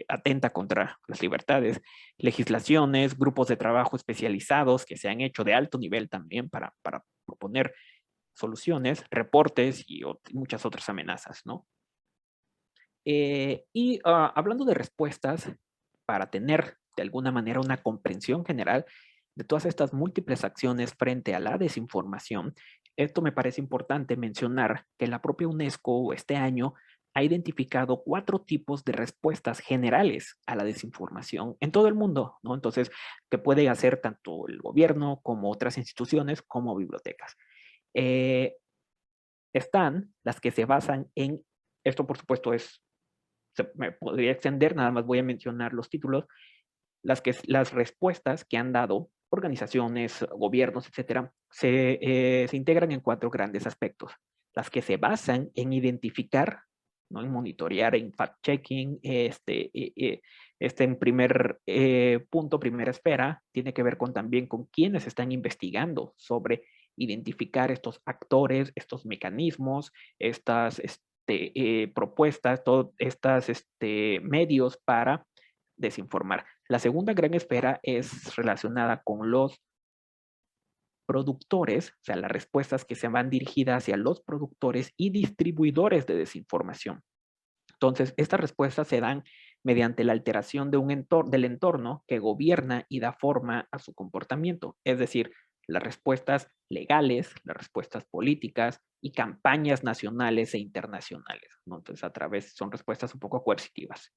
atenta contra las libertades, legislaciones, grupos de trabajo especializados que se han hecho de alto nivel también para proponer soluciones, reportes y muchas otras amenazas, ¿no? Hablando de respuestas, para tener de alguna manera una comprensión general de todas estas múltiples acciones frente a la desinformación, esto me parece importante mencionar que la propia UNESCO este año ha identificado 4 tipos de respuestas generales a la desinformación en todo el mundo, ¿no? Entonces, que puede hacer tanto el gobierno como otras instituciones como bibliotecas. Están las que se basan en, esto por supuesto me podría extender, nada más voy a mencionar los títulos, las respuestas que han dado organizaciones, gobiernos, etcétera, se integran en 4 grandes aspectos. Las que se basan en identificar, ¿no? En monitorear, en fact-checking, en primer punto, primera esfera, tiene que ver también con quienes están investigando sobre identificar estos actores, estos mecanismos, estas propuestas, todos estos medios para desinformar. La segunda gran esfera es relacionada con los productores, o sea, las respuestas que se van dirigidas hacia los productores y distribuidores de desinformación. Entonces, estas respuestas se dan mediante la alteración del entorno que gobierna y da forma a su comportamiento, es decir, las respuestas legales, las respuestas políticas y campañas nacionales e internacionales, ¿no? Entonces, son respuestas un poco coercitivas.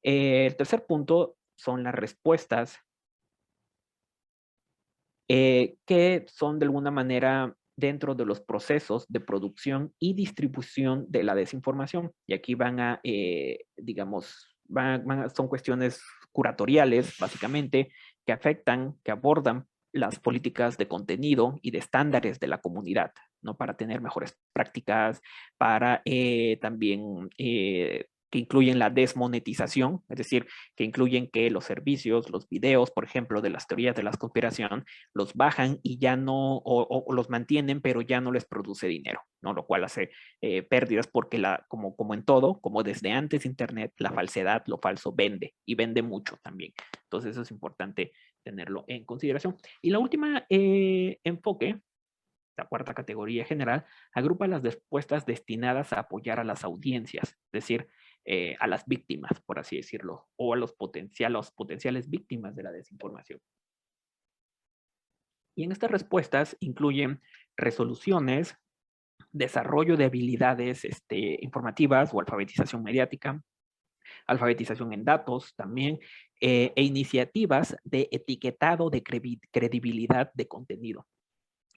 El tercer punto son las respuestas que son de alguna manera dentro de los procesos de producción y distribución de la desinformación. Y aquí van a, digamos, son cuestiones curatoriales, básicamente, que afectan, que abordan las políticas de contenido y de estándares de la comunidad, ¿no? Para tener mejores prácticas, para también que incluyen la desmonetización, es decir, que incluyen que los servicios, los videos, por ejemplo, de las teorías de la conspiración, los bajan y ya no, o los mantienen, pero ya no les produce dinero, ¿no? Lo cual hace pérdidas porque como en todo, como desde antes de Internet, la falsedad, lo falso vende y vende mucho también. Entonces eso es importante tenerlo en consideración. Y la última enfoque, la cuarta categoría general, agrupa las respuestas destinadas a apoyar a las audiencias, es decir, a las víctimas, por así decirlo, o a los potenciales víctimas de la desinformación. Y en estas respuestas incluyen resoluciones, desarrollo de habilidades informativas o alfabetización mediática, alfabetización en datos también, e iniciativas de etiquetado de credibilidad de contenido.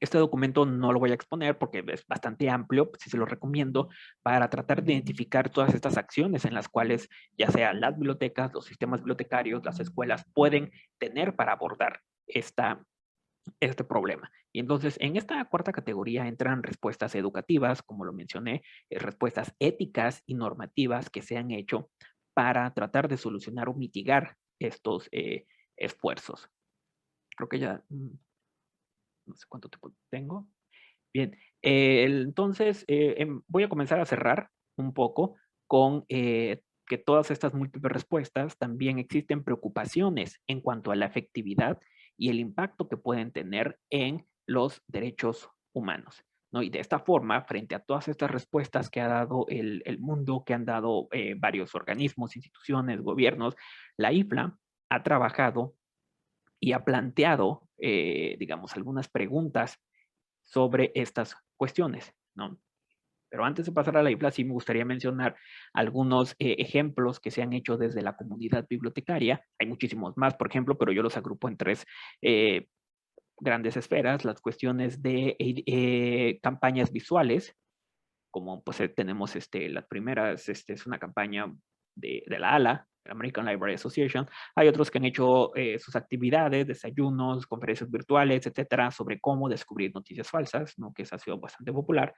Este documento no lo voy a exponer porque es bastante amplio, sí se lo recomiendo, para tratar de identificar todas estas acciones en las cuales ya sea las bibliotecas, los sistemas bibliotecarios, las escuelas pueden tener para abordar este problema. Y entonces, en esta cuarta categoría entran respuestas educativas, como lo mencioné, respuestas éticas y normativas que se han hecho para tratar de solucionar o mitigar estos esfuerzos. Creo que ya, no sé cuánto tiempo tengo. Bien, entonces voy a comenzar a cerrar un poco con que todas estas múltiples respuestas también existen preocupaciones en cuanto a la efectividad y el impacto que pueden tener en los derechos humanos, ¿no? Y de esta forma, frente a todas estas respuestas que ha dado el mundo, que han dado varios organismos, instituciones, gobiernos, la IFLA ha trabajado y ha planteado, digamos, algunas preguntas sobre estas cuestiones, ¿no? Pero antes de pasar a la IFLA, sí me gustaría mencionar algunos ejemplos que se han hecho desde la comunidad bibliotecaria. Hay muchísimos más, por ejemplo, pero yo los agrupo en tres grandes esferas. Las cuestiones de campañas visuales, como pues tenemos las primeras, es una campaña de la ALA, American Library Association. Hay otros que han hecho sus actividades, desayunos, conferencias virtuales, etcétera, sobre cómo descubrir noticias falsas, ¿no? Que esa ha sido bastante popular.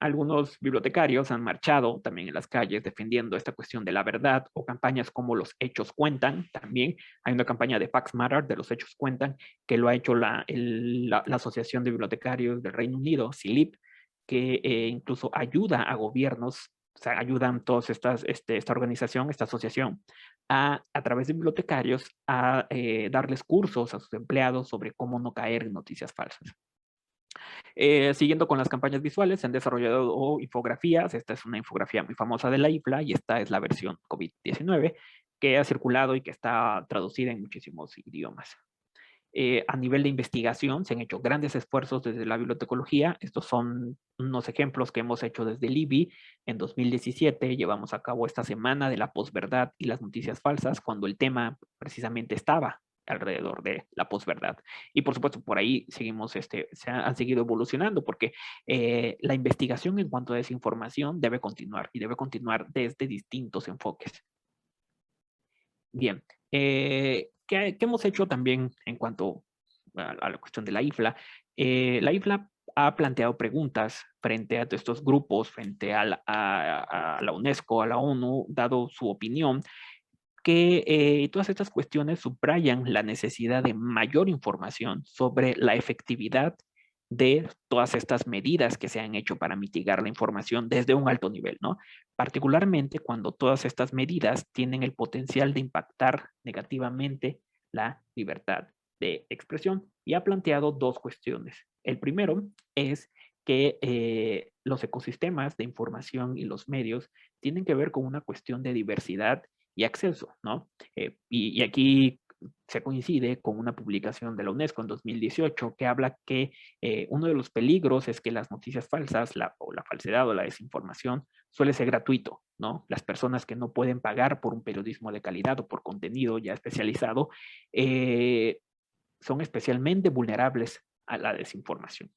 Algunos bibliotecarios han marchado también en las calles defendiendo esta cuestión de la verdad, o campañas como Los Hechos Cuentan. También hay una campaña de Facts Matter, de Los Hechos Cuentan, que lo ha hecho la Asociación de Bibliotecarios del Reino Unido, CILIP, que incluso ayuda a gobiernos, o sea, ayudan todas esta organización, esta asociación, a través de bibliotecarios, a darles cursos a sus empleados sobre cómo no caer en noticias falsas. Siguiendo con las campañas visuales, se han desarrollado infografías. Esta es una infografía muy famosa de la IFLA y esta es la versión COVID-19 que ha circulado y que está traducida en muchísimos idiomas. A nivel de investigación, se han hecho grandes esfuerzos desde la bibliotecología. Estos son unos ejemplos que hemos hecho desde el IBI. En 2017 llevamos a cabo esta semana de la posverdad y las noticias falsas, cuando el tema precisamente estaba alrededor de la posverdad. Y por supuesto, por ahí seguimos, han seguido evolucionando, porque la investigación en cuanto a desinformación debe continuar, y debe continuar desde distintos enfoques. Bien, ¿qué hemos hecho también en cuanto a la cuestión de la IFLA? La IFLA ha planteado preguntas frente a estos grupos, frente a la UNESCO, a la ONU, dado su opinión, que todas estas cuestiones subrayan la necesidad de mayor información sobre la efectividad de todas estas medidas que se han hecho para mitigar la información desde un alto nivel, ¿no? Particularmente cuando todas estas medidas tienen el potencial de impactar negativamente la libertad de expresión. Y ha planteado dos cuestiones. El primero es que los ecosistemas de información y los medios tienen que ver con una cuestión de diversidad y acceso, ¿no? Y aquí se coincide con una publicación de la UNESCO en 2018 que habla que uno de los peligros es que las noticias falsas, o la falsedad o la desinformación suele ser gratuito, ¿no? Las personas que no pueden pagar por un periodismo de calidad o por contenido ya especializado son especialmente vulnerables a la desinformación.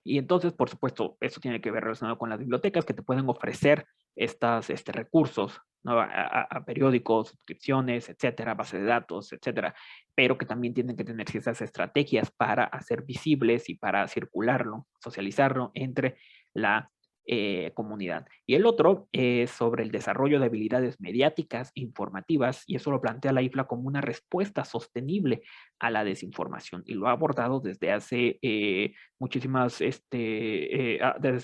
Y entonces, por supuesto, eso tiene que ver relacionado con las bibliotecas que te pueden ofrecer estos recursos, ¿no? A periódicos, suscripciones, etcétera, base de datos, etcétera, pero que también tienen que tener ciertas estrategias para hacer visibles y para circularlo, socializarlo entre la comunidad. Y el otro es sobre el desarrollo de habilidades mediáticas e informativas, y eso lo plantea la IFLA como una respuesta sostenible a la desinformación, y lo ha abordado desde hace desde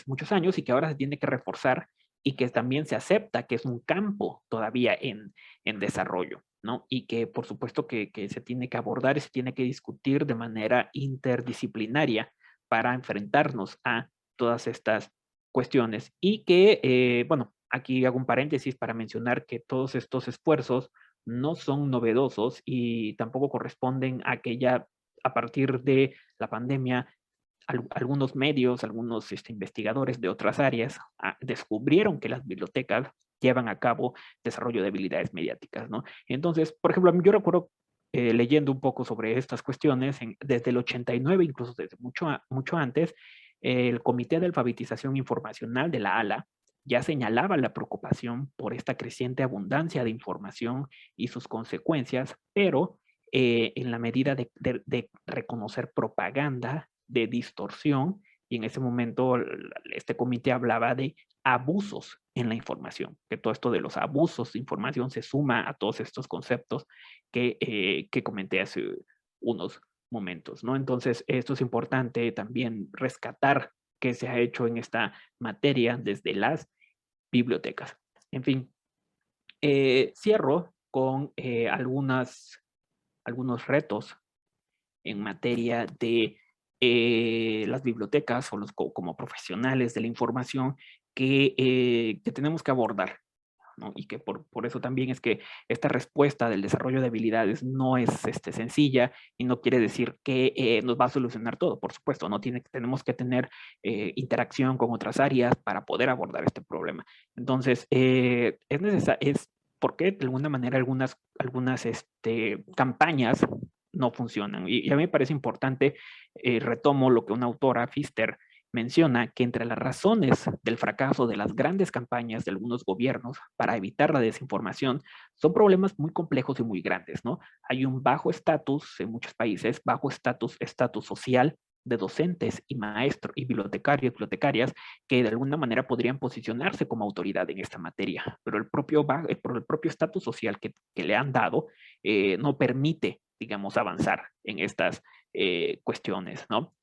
muchos años, y que ahora se tiene que reforzar, y que también se acepta que es un campo todavía en desarrollo, ¿no? Y que por supuesto que se tiene que abordar y se tiene que discutir de manera interdisciplinaria para enfrentarnos a todas estas cuestiones. Y que, bueno, aquí hago un paréntesis para mencionar que todos estos esfuerzos no son novedosos y tampoco corresponden a que ya a partir de la pandemia algunos medios, algunos investigadores de otras áreas descubrieron que las bibliotecas llevan a cabo desarrollo de habilidades mediáticas, ¿no? Entonces, por ejemplo, yo recuerdo leyendo un poco sobre estas cuestiones, desde el 89, incluso desde mucho antes, el Comité de Alfabetización Informacional de la ALA ya señalaba la preocupación por esta creciente abundancia de información y sus consecuencias, pero en la medida de reconocer propaganda, de distorsión, y en ese momento este comité hablaba de abusos en la información, que todo esto de los abusos de información se suma a todos estos conceptos que comenté hace unos momentos, ¿no? Entonces, esto es importante también rescatar qué se ha hecho en esta materia desde las bibliotecas. En fin, cierro con algunos retos en materia de las bibliotecas o como profesionales de la información que tenemos que abordar, ¿no? Y que por eso también es que esta respuesta del desarrollo de habilidades no es sencilla y no quiere decir que nos va a solucionar todo, por supuesto, ¿no? Tenemos que tener interacción con otras áreas para poder abordar este problema. Entonces, es porque de alguna manera algunas campañas no funcionan. Y a mí me parece importante, retomo lo que una autora, Pfister, menciona, que entre las razones del fracaso de las grandes campañas de algunos gobiernos para evitar la desinformación son problemas muy complejos y muy grandes, ¿no? Hay un bajo estatus en muchos países, bajo estatus social de docentes y maestros y bibliotecarios, bibliotecarias, que de alguna manera podrían posicionarse como autoridad en esta materia, pero por el propio estatus social que le han dado, no permite, digamos, avanzar en estas cuestiones, ¿no?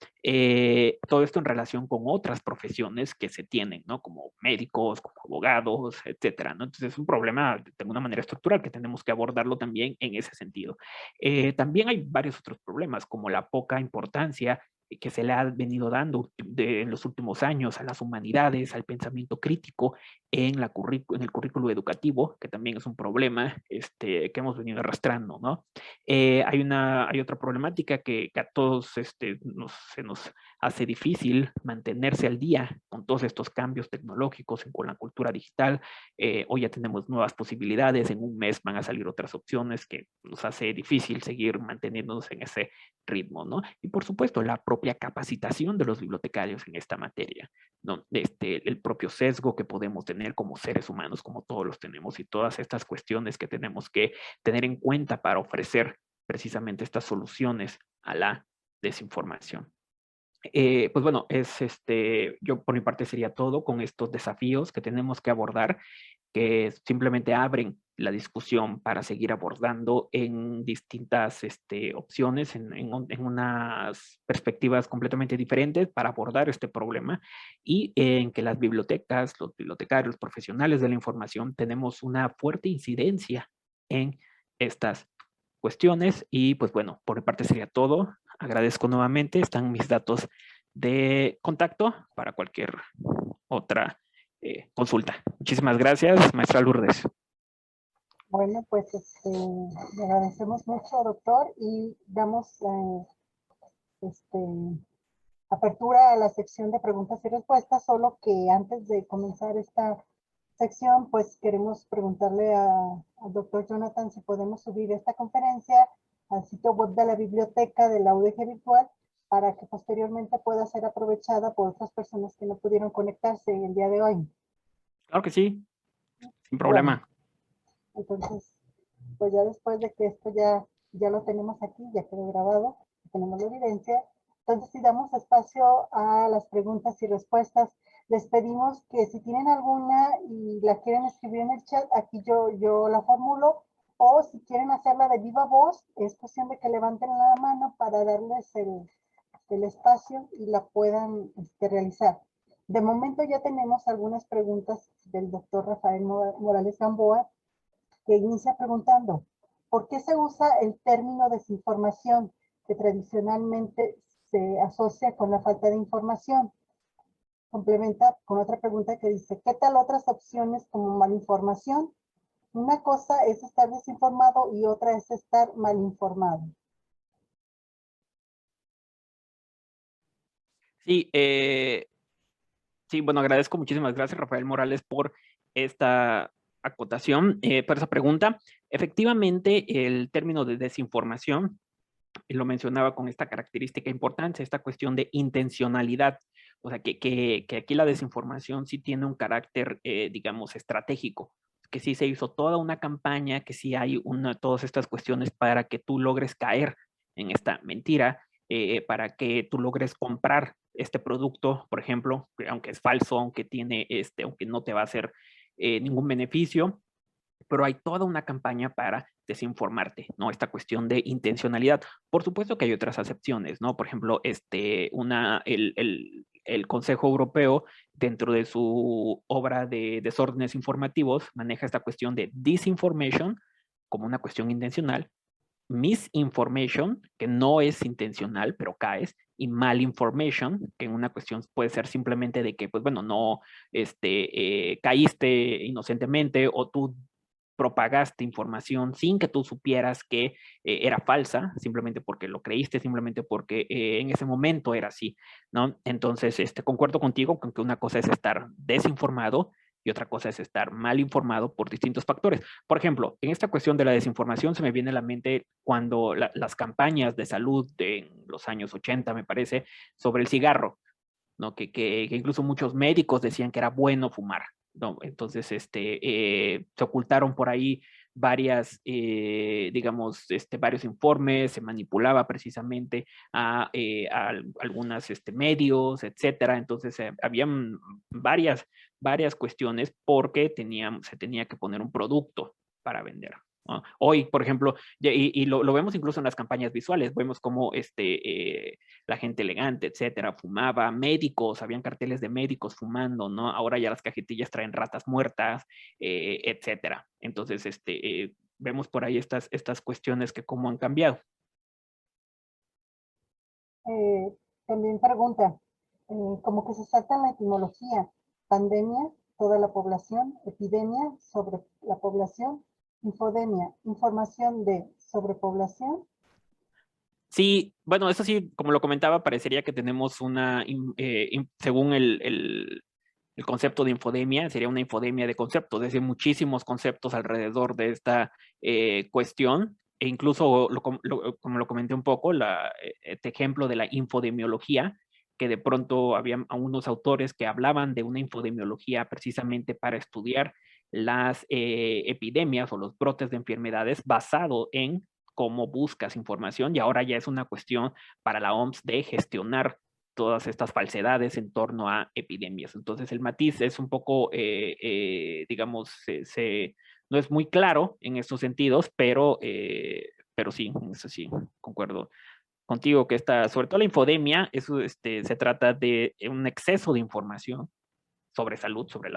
Todo esto en relación con otras profesiones que se tienen, ¿no? Como médicos, como abogados, etcétera, ¿no? Entonces es un problema de alguna manera estructural que tenemos que abordarlo también en ese sentido. También hay varios otros problemas, como la poca importancia que se le ha venido dando en los últimos años a las humanidades, al pensamiento crítico en el currículo educativo, que también es un problema que hemos venido arrastrando, ¿no? Hay otra problemática que a todos se nos hace difícil mantenerse al día con todos estos cambios tecnológicos, con la cultura digital. Hoy ya tenemos nuevas posibilidades, en un mes van a salir otras opciones que nos hace difícil seguir manteniéndonos en ese ritmo, ¿no? Y por supuesto, la propia capacitación de los bibliotecarios en esta materia, ¿no? El propio sesgo que podemos tener como seres humanos, como todos los tenemos, y todas estas cuestiones que tenemos que tener en cuenta para ofrecer precisamente estas soluciones a la desinformación. Pues bueno, yo por mi parte sería todo con estos desafíos que tenemos que abordar, que simplemente abren la discusión para seguir abordando en distintas opciones, en unas perspectivas completamente diferentes para abordar este problema, y en que las bibliotecas, los bibliotecarios, los profesionales de la información tenemos una fuerte incidencia en estas cuestiones. Y pues bueno, por mi parte sería todo. Agradezco nuevamente, están mis datos de contacto para cualquier otra consulta. Muchísimas gracias, maestra Lourdes. Bueno, pues le agradecemos mucho, doctor, y damos este, apertura a la sección de preguntas y respuestas, solo que antes de comenzar esta sección, pues queremos preguntarle al doctor Jonathan si podemos subir esta conferencia al sitio web de la biblioteca de la UDG Virtual para que posteriormente pueda ser aprovechada por otras personas que no pudieron conectarse el día de hoy. Claro que sí, sin Bueno, problema. entonces, pues ya después de que esto ya lo tenemos aquí, ya quedó grabado, tenemos la evidencia, entonces si damos espacio a las preguntas y respuestas, les pedimos que si tienen alguna y la quieren escribir en el chat, aquí yo la formulo, o si quieren hacerla de viva voz, es cuestión de que levanten la mano para darles el espacio y la puedan realizar. De momento ya tenemos algunas preguntas del doctor Rafael Morales Gamboa, que inicia preguntando, ¿por qué se usa el término desinformación que tradicionalmente se asocia con la falta de información? Complementa con otra pregunta que dice, ¿qué tal otras opciones como malinformación? Una cosa es estar desinformado y otra es estar malinformado. Sí, sí, bueno, agradezco, muchísimas gracias, Rafael Morales, por esta acotación por esa pregunta. Efectivamente, el término de desinformación, y lo mencionaba con esta característica importante, esta cuestión de intencionalidad. O sea, que aquí la desinformación sí tiene un carácter, digamos, estratégico, que sí se hizo toda una campaña, que sí hay todas estas cuestiones para que tú logres caer en esta mentira, para que tú logres comprar este producto, por ejemplo, aunque es falso, aunque no te va a hacer ningún beneficio, pero hay toda una campaña para desinformarte, ¿no? Esta cuestión de intencionalidad. Por supuesto que hay otras acepciones, ¿no? Por ejemplo, el Consejo Europeo, dentro de su obra de desórdenes informativos, maneja esta cuestión de disinformation como una cuestión intencional, misinformation, que no es intencional, pero caes, y malinformation, que en una cuestión puede ser simplemente de que, pues bueno, no caíste inocentemente o tú propagaste información sin que tú supieras que era falsa, simplemente porque lo creíste, simplemente porque en ese momento era así, ¿no? Entonces, concuerdo contigo con que una cosa es estar desinformado y otra cosa es estar mal informado por distintos factores. Por ejemplo, en esta cuestión de la desinformación se me viene a la mente cuando las campañas de salud de los años 80, me parece, sobre el cigarro, ¿no? Que incluso muchos médicos decían que era bueno fumar, ¿no? Entonces, se ocultaron por ahí digamos, varios informes, se manipulaba precisamente a algunos medios, etcétera. Entonces, habían varias cuestiones porque se tenía que poner un producto para vender, ¿no? Hoy, por ejemplo, y lo vemos incluso en las campañas visuales, vemos cómo la gente elegante, etcétera, fumaba, médicos, habían carteles de médicos fumando, ¿no? Ahora ya las cajetillas traen ratas muertas, etcétera. Entonces, vemos por ahí estas cuestiones que cómo han cambiado. También pregunta, como que se salta la etimología, pandemia, toda la población, epidemia, sobre la población, infodemia, información de sobrepoblación. Sí, bueno, eso sí, como lo comentaba, parecería que tenemos según el concepto de infodemia, sería una infodemia de conceptos, es decir, muchísimos conceptos alrededor de esta cuestión, e incluso, como lo comenté un poco, este ejemplo de la infodemiología, que de pronto había unos autores que hablaban de una infodemiología precisamente para estudiar las epidemias o los brotes de enfermedades basado en cómo buscas información, y ahora ya es una cuestión para la OMS de gestionar todas estas falsedades en torno a epidemias. Entonces el matiz es un poco, digamos, no es muy claro en estos sentidos, pero sí, eso sí, concuerdo contigo que sobre todo la infodemia, eso se trata de un exceso de información sobre salud, sobre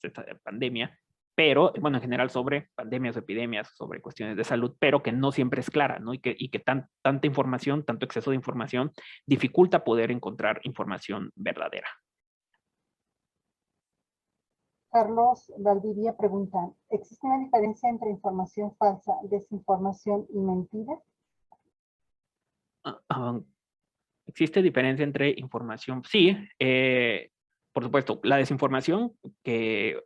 esta pandemia, pero, bueno, en general sobre pandemias, epidemias, sobre cuestiones de salud, pero que no siempre es clara, ¿no? Y que tanta información, tanto exceso de información, dificulta poder encontrar información verdadera. Carlos Valdivia pregunta, ¿existe una diferencia entre información falsa, desinformación y mentira? ¿Existe diferencia entre información? Sí, por supuesto, la desinformación, que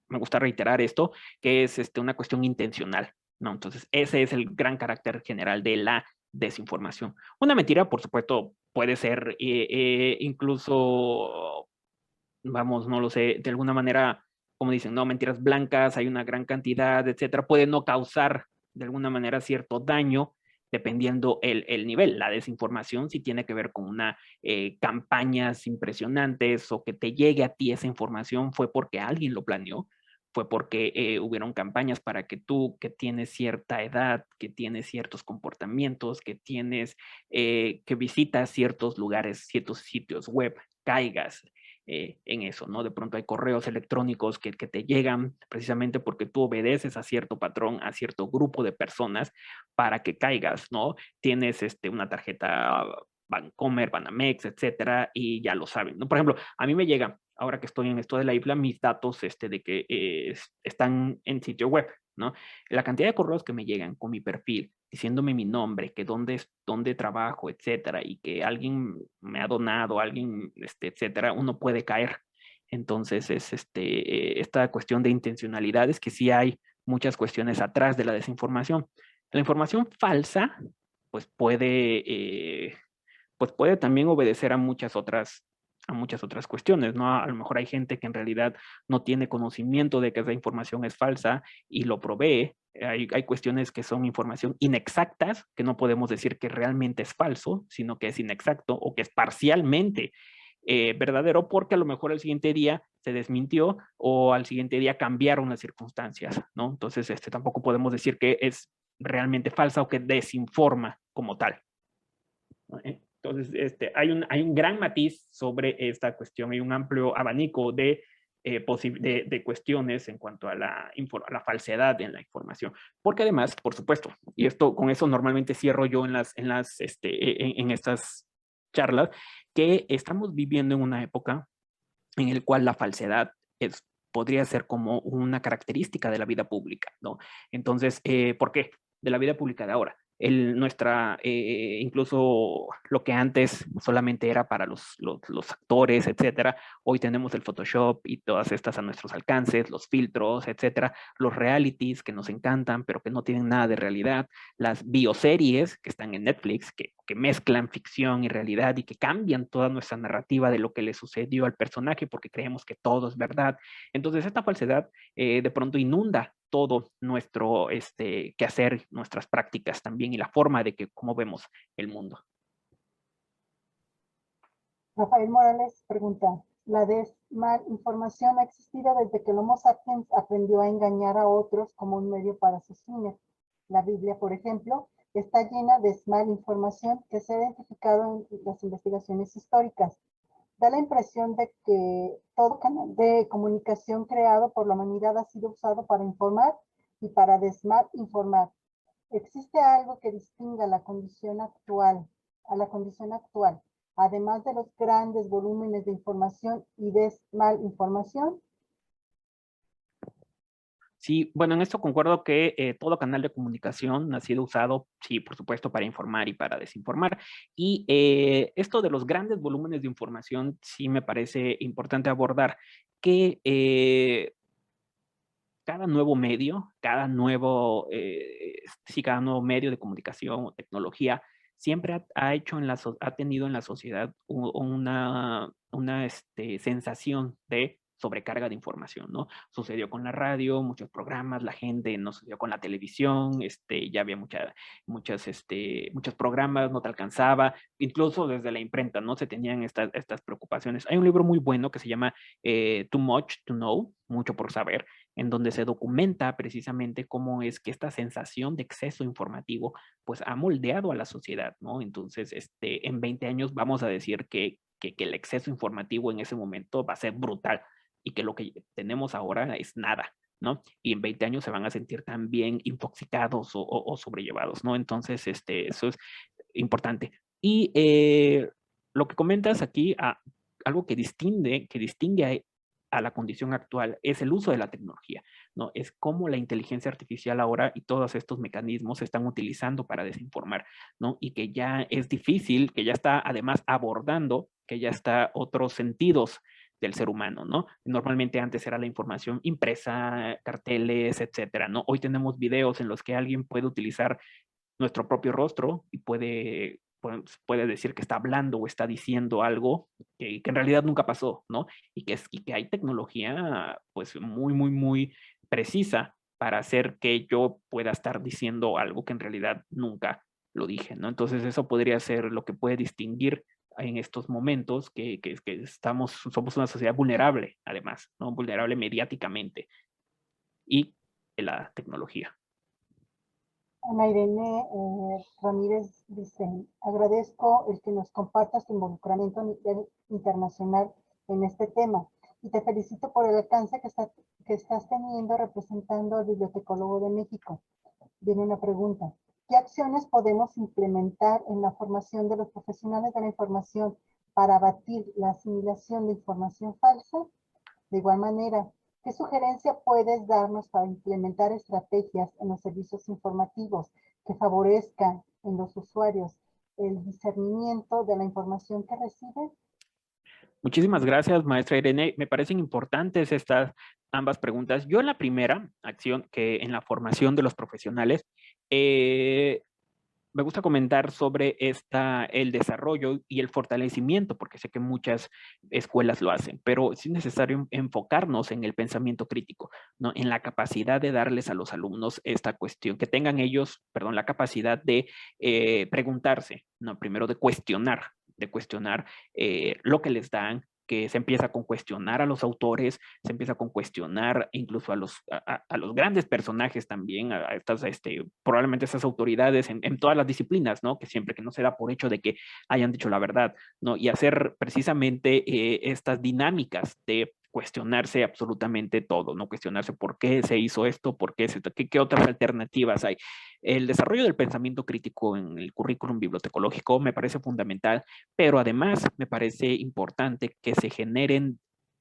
me gusta reiterar esto, que es una cuestión intencional, ¿no? Entonces, ese es el gran carácter general de la desinformación. Una mentira, por supuesto, puede ser incluso, vamos, no lo sé, de alguna manera, como dicen, no, mentiras blancas, hay una gran cantidad, etcétera, puede no causar de alguna manera cierto daño dependiendo el nivel. La desinformación sí tiene que ver con campañas impresionantes, o que te llegue a ti esa información fue porque alguien lo planeó, fue porque hubieron campañas para que tú, que tienes cierta edad, que tienes ciertos comportamientos, que visitas ciertos lugares, ciertos sitios web, caigas en eso, ¿no? De pronto hay correos electrónicos que te llegan precisamente porque tú obedeces a cierto patrón, a cierto grupo de personas para que caigas, ¿no? Tienes una tarjeta Bancomer, Banamex, etcétera, y ya lo saben, ¿no? Por ejemplo, a mí me llega, ahora que estoy en esto de la IFLA, mis datos de que están en sitio web, ¿no? La cantidad de correos que me llegan con mi perfil, diciéndome mi nombre, que dónde trabajo, etcétera, y que alguien me ha donado, alguien, etcétera, uno puede caer Entonces es esta cuestión de intencionalidad, es que sí hay muchas cuestiones atrás de la desinformación. La información falsa, pues puede también obedecer a muchas otras cuestiones, ¿no? A lo mejor hay gente que en realidad no tiene conocimiento de que esa información es falsa y lo provee. Hay cuestiones que son información inexactas, que no podemos decir que realmente es falso, sino que es inexacto o que es parcialmente verdadero, porque a lo mejor al siguiente día se desmintió o al siguiente día cambiaron las circunstancias, ¿no? Entonces, tampoco podemos decir que es realmente falsa o que desinforma como tal, ¿no? Entonces, hay un gran matiz sobre esta cuestión, hay un amplio abanico de cuestiones en cuanto a la falsedad en la información. Porque además, por supuesto, y con eso normalmente cierro yo en estas charlas, que estamos viviendo en una época en la cual la falsedad podría ser como una característica de la vida pública, ¿no? Entonces, ¿por qué? De la vida pública de ahora. Incluso lo que antes solamente era para los actores, etcétera, hoy tenemos el Photoshop y todas estas a nuestros alcances, los filtros, etcétera, los realities que nos encantan, pero que no tienen nada de realidad, las bioseries que están en Netflix, que mezclan ficción y realidad y que cambian toda nuestra narrativa de lo que le sucedió al personaje porque creemos que todo es verdad. Entonces, esta falsedad de pronto inunda todo nuestro quehacer, nuestras prácticas también y la forma de cómo vemos el mundo. Rafael Morales pregunta, ¿la desinformación ha existido desde que el Homo sapiens aprendió a engañar a otros como un medio para sus fines? La Biblia, por ejemplo, está llena de malinformación que se ha identificado en las investigaciones históricas. Da la impresión de que todo canal de comunicación creado por la humanidad ha sido usado para informar y para desinformar. ¿Existe algo que distinga la condición actual a la condición actual, además de los grandes volúmenes de información y malinformación? Sí, bueno, en esto concuerdo que todo canal de comunicación ha sido usado, sí, por supuesto, para informar y para desinformar. Y esto de los grandes volúmenes de información sí me parece importante abordar, que cada nuevo medio, cada nuevo medio de comunicación o tecnología siempre ha tenido en la sociedad una sensación de sobrecarga de información, ¿no? Sucedió con la radio, muchos programas, la gente, no sucedió con la televisión, ya había muchos programas, no te alcanzaba, incluso desde la imprenta, ¿no? Se tenían estas preocupaciones. Hay un libro muy bueno que se llama Too Much to Know, mucho por saber, en donde se documenta precisamente cómo es que esta sensación de exceso informativo pues ha moldeado a la sociedad, ¿no? Entonces, en 20 años vamos a decir que el exceso informativo en ese momento va a ser brutal y que lo que tenemos ahora es nada, ¿no? Y en 20 años se van a sentir también intoxicados o sobrellevados, ¿no? Entonces, eso es importante. Y lo que comentas aquí, algo que distingue a la condición actual es el uso de la tecnología, ¿no? Es cómo la inteligencia artificial ahora y todos estos mecanismos se están utilizando para desinformar, ¿no? Y que ya es difícil, que ya está además abordando, que ya está otros sentidos del ser humano, ¿no? Normalmente antes era la información impresa, carteles, etcétera, ¿no? Hoy tenemos videos en los que alguien puede utilizar nuestro propio rostro y puede decir que está hablando o está diciendo algo que en realidad nunca pasó, ¿no? Y que hay tecnología pues muy, muy, muy precisa para hacer que yo pueda estar diciendo algo que en realidad nunca lo dije, ¿no? Entonces eso podría ser lo que puede distinguir en estos momentos que somos una sociedad vulnerable, además, ¿no? Vulnerable mediáticamente y de la tecnología. Ana Irene Ramírez dice, agradezco el que nos compartas tu involucramiento a nivel internacional en este tema y te felicito por el alcance que estás teniendo representando al Bibliotecólogo de México. Viene una pregunta. ¿Qué acciones podemos implementar en la formación de los profesionales de la información para abatir la asimilación de información falsa? De igual manera, ¿qué sugerencia puedes darnos para implementar estrategias en los servicios informativos que favorezcan en los usuarios el discernimiento de la información que reciben? Muchísimas gracias, maestra Irene. Me parecen importantes estas ambas preguntas. Yo en la primera acción, que en la formación de los profesionales, eh, me gusta comentar sobre el desarrollo y el fortalecimiento, porque sé que muchas escuelas lo hacen, pero sí es necesario enfocarnos en el pensamiento crítico, ¿no? En la capacidad de darles a los alumnos esta cuestión, que tengan ellos, perdón, la capacidad de preguntarse, ¿no? Primero de cuestionar lo que les dan, que se empieza con cuestionar a los autores, se empieza con cuestionar incluso a los grandes personajes también, a estas, probablemente esas autoridades en todas las disciplinas, ¿no? Que siempre que no se da por hecho de que hayan dicho la verdad, ¿no? Y hacer precisamente estas dinámicas de cuestionarse absolutamente todo, ¿no? Cuestionarse por qué se hizo esto, por qué, qué otras alternativas hay. El desarrollo del pensamiento crítico en el currículum bibliotecológico me parece fundamental, pero además me parece importante que se generen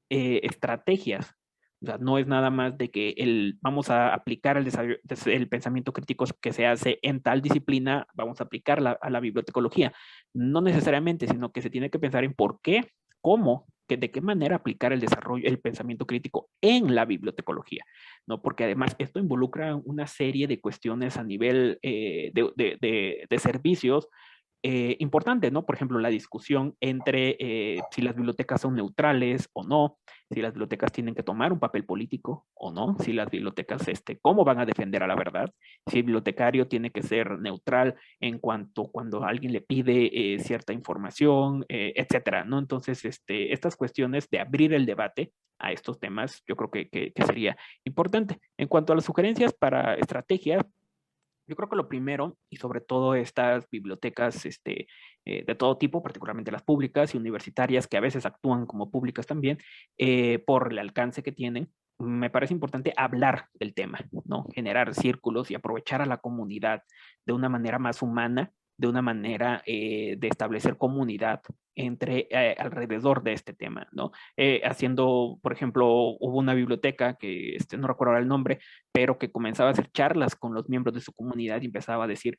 estrategias. O sea, no es nada más de que vamos a aplicar el pensamiento crítico que se hace en tal disciplina, vamos a aplicarla a la bibliotecología. No necesariamente, sino que se tiene que pensar en por qué, cómo, de qué manera aplicar el desarrollo, el pensamiento crítico en la bibliotecología, ¿no? Porque además esto involucra una serie de cuestiones a nivel de servicios importante, ¿no? Por ejemplo, la discusión entre si las bibliotecas son neutrales o no, si las bibliotecas tienen que tomar un papel político o no, si las bibliotecas, cómo van a defender a la verdad, si el bibliotecario tiene que ser neutral en cuanto cuando alguien le pide cierta información, etcétera, ¿no? Entonces, estas cuestiones de abrir el debate a estos temas, yo creo que sería importante. En cuanto a las sugerencias para estrategias, yo creo que lo primero, y sobre todo estas bibliotecas de todo tipo, particularmente las públicas y universitarias, que a veces actúan como públicas también, por el alcance que tienen, me parece importante hablar del tema, ¿no? Generar círculos y aprovechar a la comunidad de una manera más humana, de una manera de establecer comunidad alrededor de este tema, ¿no? Haciendo, por ejemplo, hubo una biblioteca que no recuerdo ahora el nombre, pero que comenzaba a hacer charlas con los miembros de su comunidad y empezaba a decir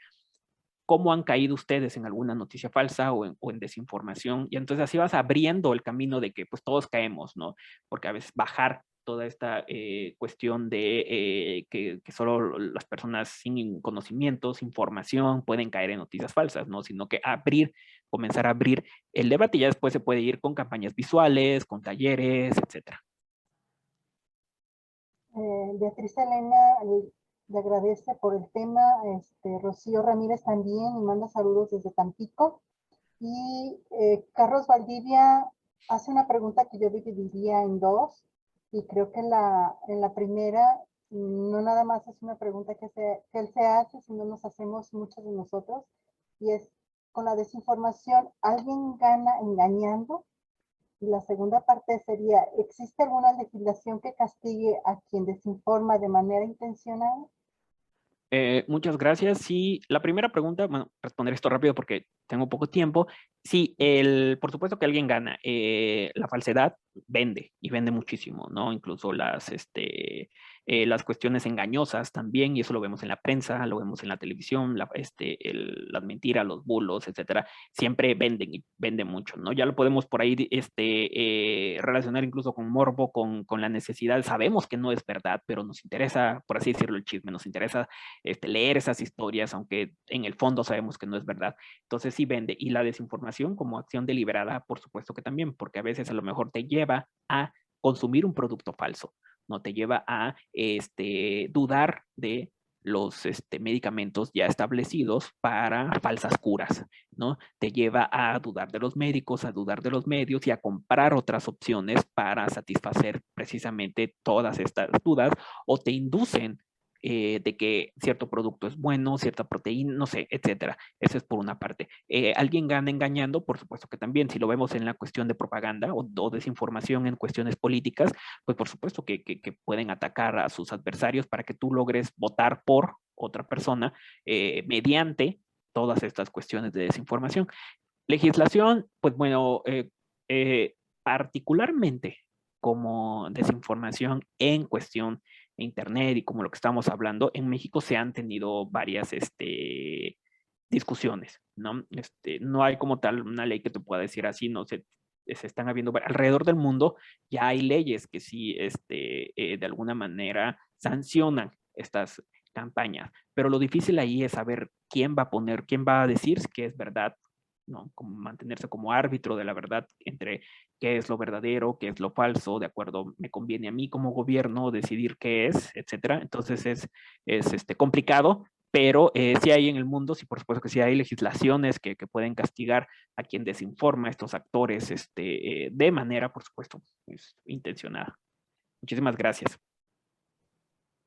cómo han caído ustedes en alguna noticia falsa o en desinformación. Y entonces así vas abriendo el camino de que pues todos caemos, ¿no? Porque a veces bajar toda esta cuestión de que solo las personas sin conocimientos, información, pueden caer en noticias falsas, ¿no? Sino que comenzar a abrir el debate y ya después se puede ir con campañas visuales, con talleres, etcétera. Beatriz Elena le agradece por el tema, Rocío Ramírez también y manda saludos desde Tampico. Y Carlos Valdivia hace una pregunta que yo dividiría en dos, y creo que en la primera no nada más es una pregunta que él se hace, sino nos hacemos muchos de nosotros, y es, con la desinformación, ¿alguien gana engañando? Y la segunda parte sería, ¿existe alguna legislación que castigue a quien desinforma de manera intencional? Muchas gracias. Sí, la primera pregunta, bueno, responder esto rápido porque tengo poco tiempo. Sí, por supuesto que alguien gana. La falsedad vende y vende muchísimo, ¿no? Incluso las cuestiones engañosas también, y eso lo vemos en la prensa, lo vemos en la televisión, las mentiras, los bulos, etcétera, siempre venden y venden mucho, ¿no? Ya lo podemos por ahí relacionar incluso con morbo, con la necesidad. Sabemos que no es verdad, pero nos interesa, por así decirlo, el chisme, nos interesa leer esas historias, aunque en el fondo sabemos que no es verdad. Entonces sí vende. Y la desinformación como acción deliberada, por supuesto que también, porque a veces a lo mejor te lleva a consumir un producto falso, no te lleva a dudar de los medicamentos ya establecidos para falsas curas, ¿no? Te lleva a dudar de los médicos, a dudar de los medios y a comprar otras opciones para satisfacer precisamente todas estas dudas, o te inducen de que cierto producto es bueno, cierta proteína, no sé, etcétera. Eso es por una parte. ¿Alguien gana engañando? Por supuesto que también. Si lo vemos en la cuestión de propaganda o desinformación en cuestiones políticas, pues por supuesto que pueden atacar a sus adversarios para que tú logres votar por otra persona mediante todas estas cuestiones de desinformación. Legislación, pues bueno, particularmente como desinformación en cuestión de Internet y como lo que estamos hablando, en México se han tenido varias discusiones, ¿no? No hay como tal una ley que te pueda decir así, no sé, se están habiendo alrededor del mundo, ya hay leyes que sí, de alguna manera sancionan estas campañas. Pero lo difícil ahí es saber quién va a poner, quién va a decir que es verdad, ¿no? Como mantenerse como árbitro de la verdad entre qué es lo verdadero, qué es lo falso, de acuerdo, me conviene a mí como gobierno decidir qué es, etcétera. Entonces es complicado, pero sí hay en el mundo, sí, por supuesto que sí hay legislaciones que pueden castigar a quien desinforma a estos actores de manera, por supuesto, intencionada. Muchísimas gracias.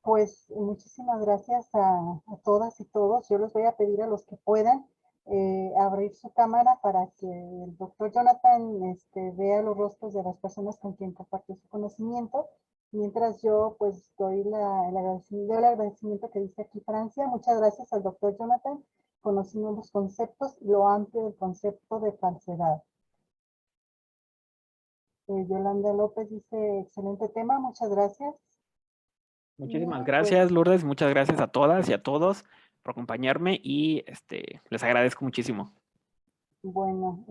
Pues muchísimas gracias a todas y todos. Yo les voy a pedir a los que puedan abrir su cámara para que el doctor Jonathan vea los rostros de las personas con quien compartió su conocimiento. Mientras yo pues doy el agradecimiento que dice aquí Francia. Muchas gracias al doctor Jonathan. Conocimos los conceptos, lo amplio del concepto de falsedad. Yolanda López dice, excelente tema, muchas gracias. Muchísimas Pues, gracias, Lourdes. Muchas gracias a todas y a todos por acompañarme y les agradezco muchísimo. bueno,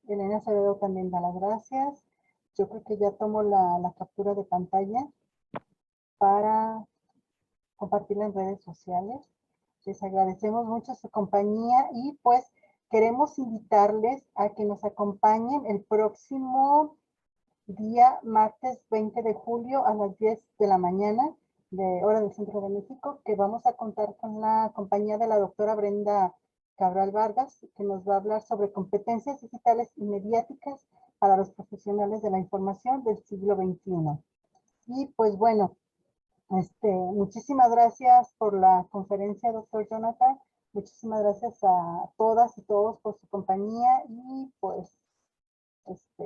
Elena Acevedo también da las gracias. Yo creo que ya tomo la captura de pantalla para compartirla en redes sociales. Les agradecemos mucho su compañía y pues queremos invitarles a que nos acompañen el próximo día martes 20 de julio a las 10 de la mañana de hora del Centro de México, que vamos a contar con la compañía de la doctora Brenda Cabral Vargas, que nos va a hablar sobre competencias digitales y mediáticas para los profesionales de la información del siglo XXI. Y pues bueno, muchísimas gracias por la conferencia, doctor Jonathan. Muchísimas gracias a todas y todos por su compañía y pues este,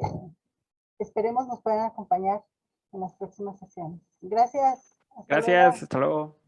esperemos nos puedan acompañar en las próximas sesiones. Gracias. Hasta Gracias, luego. hasta luego.